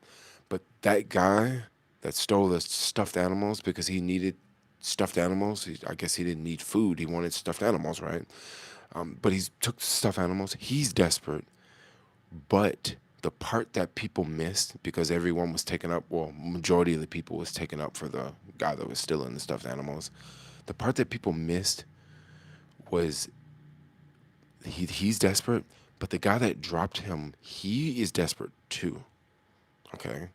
but that guy that stole the stuffed animals because he needed stuffed animals. I guess he didn't need food. He wanted stuffed animals, right? But he took stuffed animals. He's desperate. But the part that people missed because everyone was taken up, well, majority of the people was taken up for the guy that was stealing the stuffed animals. The part that people missed was he's desperate, but the guy that dropped him, he is desperate too. Okay?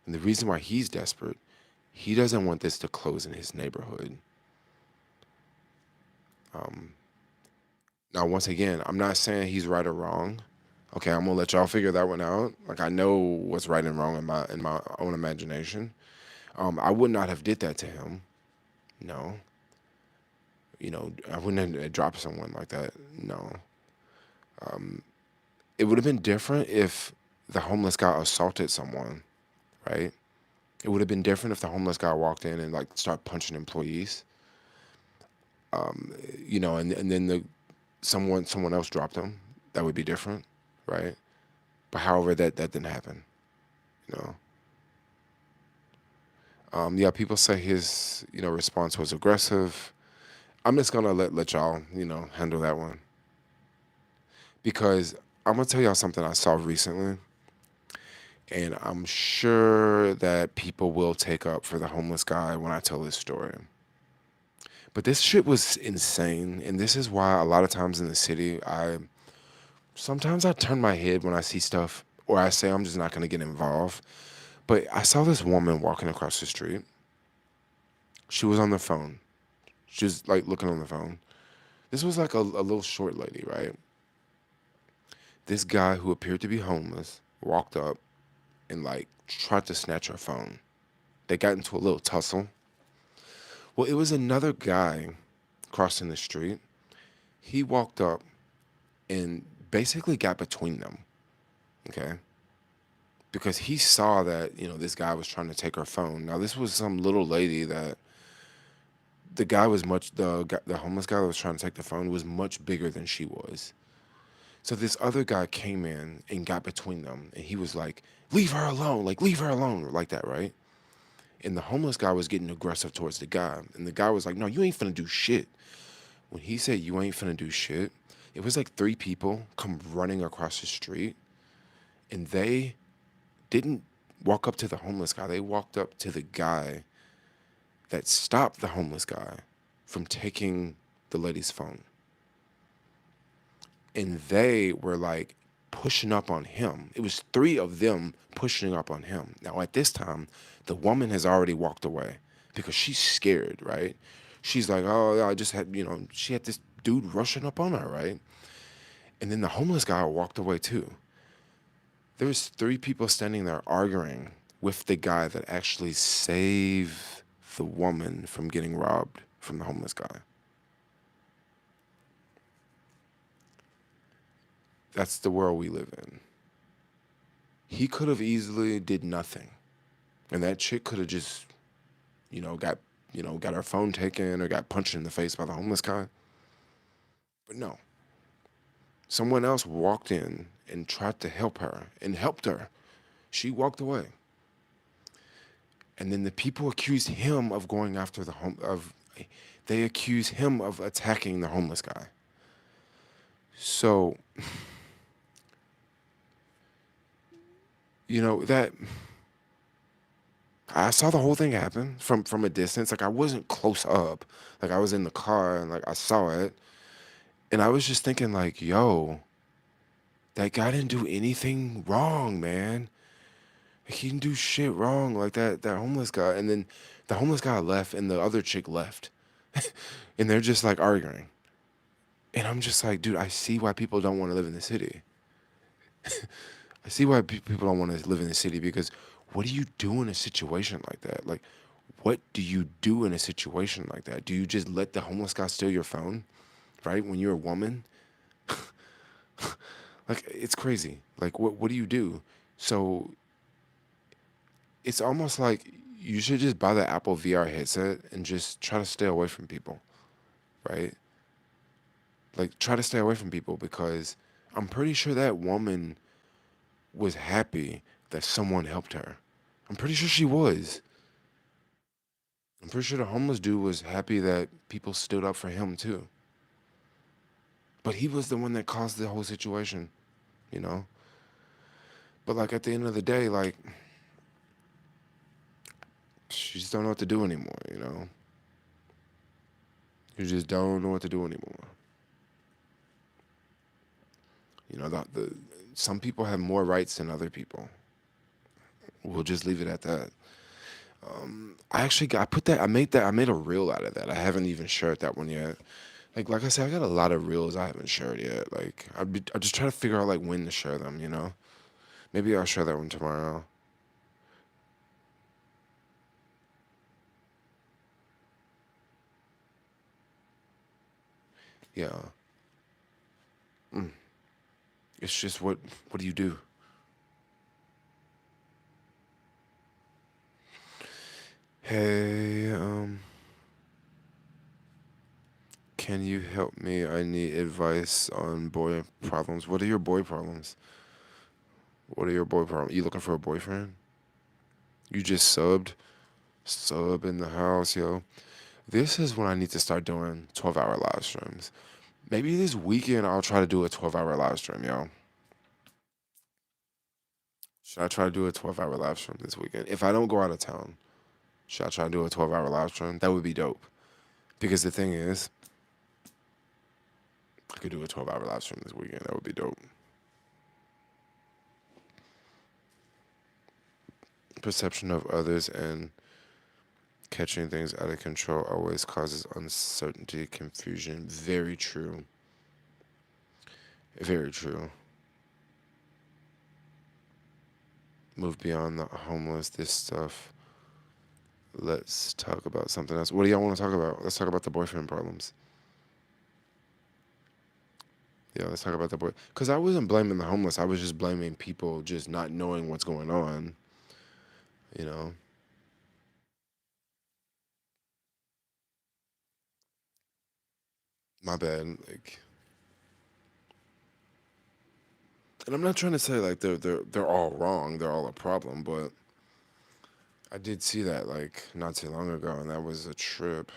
And the reason why he's desperate, he doesn't want this to close in his neighborhood. Now, once again, I'm not saying he's right or wrong. Okay, I'm gonna let y'all figure that one out. Like I know what's right and wrong in my own imagination. I would not have did that to him. No. I wouldn't have dropped someone like that. No. It would have been different if the homeless guy assaulted someone, right? It would have been different if the homeless guy walked in and like start punching employees. And then someone else dropped him. That would be different, right? But however, that didn't happen. You know. Yeah, people say his response was aggressive. I'm just gonna let y'all handle that one because I'm gonna tell y'all something I saw recently, and I'm sure that people will take up for the homeless guy when I tell this story. But this shit was insane, and this is why a lot of times in the city, sometimes I turn my head when I see stuff, or I say I'm just not gonna get involved. But I saw this woman walking across the street. She was on the phone. She was like looking on the phone. This was like a little short lady, right? This guy who appeared to be homeless walked up and like tried to snatch her phone. They got into a little tussle. Well, it was another guy crossing the street. He walked up and basically got between them, okay? Because he saw that, this guy was trying to take her phone. Now, this was some little lady that the homeless guy that was trying to take the phone was much bigger than she was. So this other guy came in and got between them, and he was like, leave her alone, like that, right? And the homeless guy was getting aggressive towards the guy, and the guy was like, no, you ain't finna do shit. When he said, you ain't finna do shit, it was like three people come running across the street, and they didn't walk up to the homeless guy. They walked up to the guy that stopped the homeless guy from taking the lady's phone. And they were like pushing up on him. It was three of them pushing up on him. Now, at this time, the woman has already walked away because she's scared, right? She's like, oh, I just had, she had this dude rushing up on her, right? And then the homeless guy walked away too. There was three people standing there arguing with the guy that actually saved the woman from getting robbed from the homeless guy. That's the world we live in. He could have easily did nothing. And that chick could have just, got her phone taken or got punched in the face by the homeless guy. But no. Someone else walked in and tried to help her and helped her. She walked away. And then the people accused him of going after they accused him of attacking the homeless guy. So, that I saw the whole thing happen from a distance. Like I wasn't close up. Like I was in the car and like I saw it. And I was just thinking like, yo, that guy didn't do anything wrong, man. He didn't do shit wrong, like that homeless guy. And then the homeless guy left, and the other chick left, and they're just like arguing. And I'm just like, dude, I see why people don't want to live in the city. I see why people don't want to live in the city because what do you do in a situation like that? Like, what do you do in a situation like that? Do you just let the homeless guy steal your phone, right? When you're a woman, like it's crazy. Like, what do you do? So it's almost like you should just buy the Apple VR headset and just try to stay away from people, right? Like, try to stay away from people because I'm pretty sure that woman was happy that someone helped her. I'm pretty sure she was. I'm pretty sure the homeless dude was happy that people stood up for him too. But he was the one that caused the whole situation, you know? But like at the end of the day, like she just don't know what to do anymore, you know? You just don't know what to do anymore. You know, the some people have more rights than other people. We'll just leave it at that. I actually got, I put that I made a reel out of that. I haven't even shared that one yet. Like I said, I got a lot of reels I haven't shared yet. Like I just try to figure out like when to share them. You know, maybe I'll share that one tomorrow. Yeah, mm. It's just what do you do? Hey, can you help me? I need advice on boy problems. What are your boy problems? What are your boy problems? You looking for a boyfriend? You just subbed? Sub in the house, yo. This is when I need to start doing 12-hour live streams. Maybe this weekend I'll try to do a 12-hour live stream, yo. Should I try to do a 12-hour live stream this weekend? If I don't go out of town, should I try to do a 12-hour live stream? That would be dope. Because the thing is, I could do a 12-hour live stream this weekend. That would be dope. Perception of others and catching things out of control always causes uncertainty, confusion. Very true. Very true. Move beyond the homeless, this stuff. Let's talk about something else. What do y'all want to talk about? Let's talk about the boyfriend problems. Yeah, let's talk about the boy. Because I wasn't blaming the homeless. I was just blaming people just not knowing what's going on. You know, my bad. Like, and I'm not trying to say like they're all wrong. They're all a problem. But I did see that like not too long ago, and that was a trip.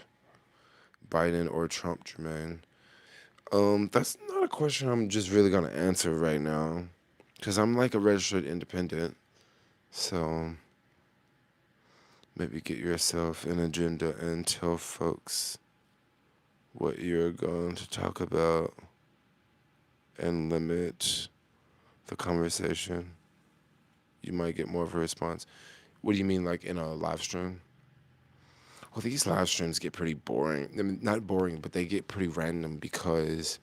Biden or Trump, Jermaine. That's not a question I'm just really gonna answer right now, because I'm like a registered independent. So maybe get yourself an agenda and tell folks what you're going to talk about and limit the conversation. You might get more of a response. What do you mean, like in a live stream? Well, these live streams get pretty boring. I mean, not boring, but they get pretty random because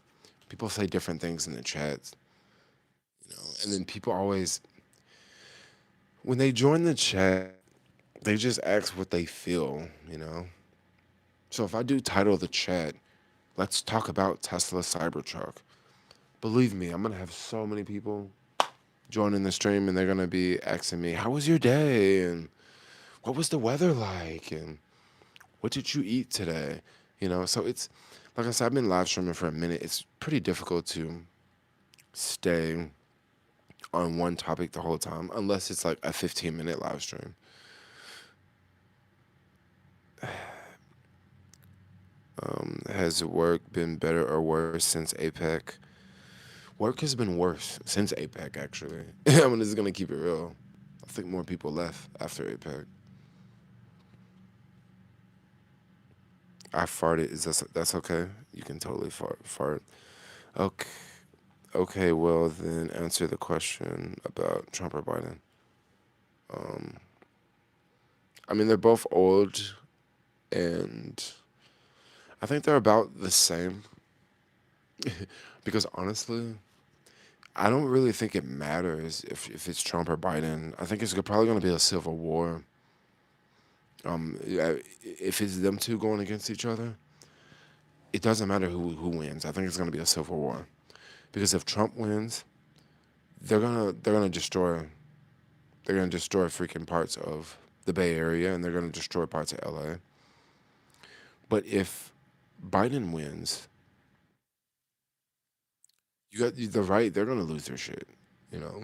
people say different things in the chats, you know. And then people always, when they join the chat, they just ask what they feel, you know. So if I do title the chat, let's talk about Tesla Cybertruck. Believe me, I'm gonna have so many people joining the stream, and they're gonna be asking me, "How was your day?" and "What was the weather like?" and "What did you eat today?" You know, so it's like I said, I've been live streaming for a minute. It's pretty difficult to stay on one topic the whole time, unless it's like a 15-minute live stream. Has work been better or worse since APEC? Work has been worse since APEC, actually. I'm just gonna keep it real. I think more people left after APEC. I farted. Is that's okay? You can totally fart. Okay. Okay. Well, then answer the question about Trump or Biden. Um, I mean, they're both old, and I think they're about the same. Because honestly, I don't really think it matters if it's Trump or Biden. I think it's probably going to be a civil war. Yeah, if it's them two going against each other, it doesn't matter who wins. I think it's going to be a civil war because if Trump wins, they're gonna destroy freaking parts of the Bay Area and they're gonna destroy parts of LA. But if Biden wins, you got the right. They're gonna lose their shit. You know.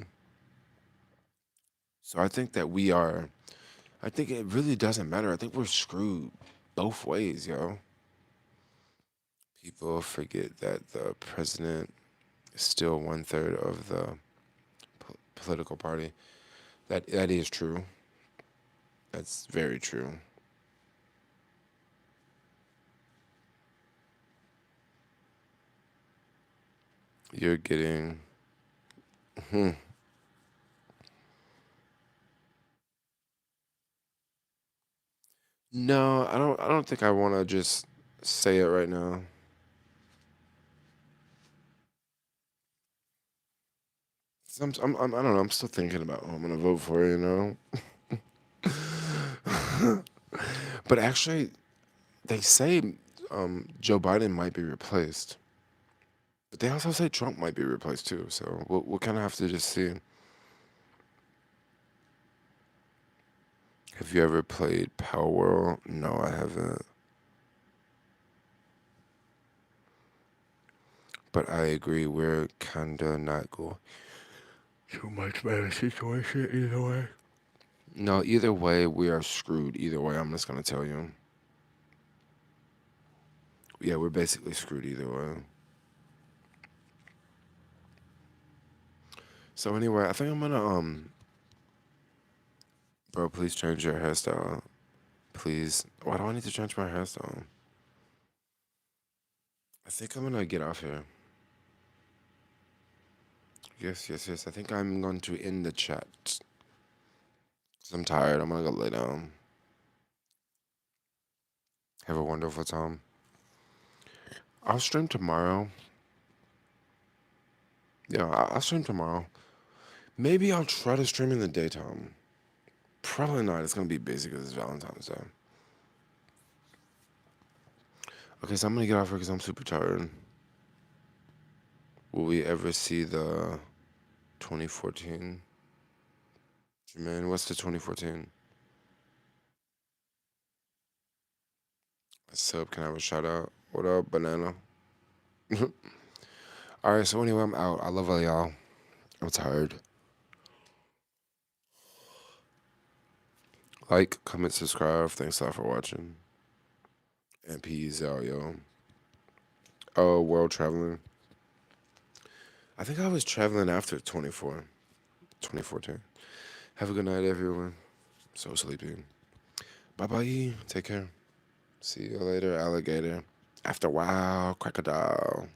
So I think that we are. I think it really doesn't matter. I think we're screwed both ways, yo. People forget that the president is still one third of the political party. That is true. That's very true. You're getting. Hmm. No, I don't. I don't think I want to just say it right now. 'Cause I don't know. I'm still thinking about who I'm gonna vote for. But actually, they say Joe Biden might be replaced, but they also say Trump might be replaced too. So we'll kind of have to just see. Have you ever played Power World? No, I haven't. But I agree, we're kinda not going too much better situation either way. No, either way, we are screwed. Either way, I'm just gonna tell you. Yeah, we're basically screwed either way. So anyway, I think I'm gonna bro, please change your hairstyle. Please. Why do I need to change my hairstyle? I think I'm gonna get off here. Yes, yes, yes. I think I'm going to end the chat. 'Cause I'm tired. I'm gonna go lay down. Have a wonderful time. I'll stream tomorrow. Yeah, I'll stream tomorrow. Maybe I'll try to stream in the daytime. Probably not. It's gonna be busy because it's Valentine's Day. Okay, so I'm gonna get off here because I'm super tired. Will we ever see the 2014? Jermaine, what's the 2014? What's up? Can I have a shout out? What up, banana? All right, so anyway, I'm out. I love all y'all. I'm tired. Like, comment, subscribe. Thanks a lot for watching. And peace out, yo. Oh, world traveling. I think I was traveling after 2014. Have a good night, everyone. So sleepy. Bye bye. Take care. See you later, alligator. After a while, crocodile.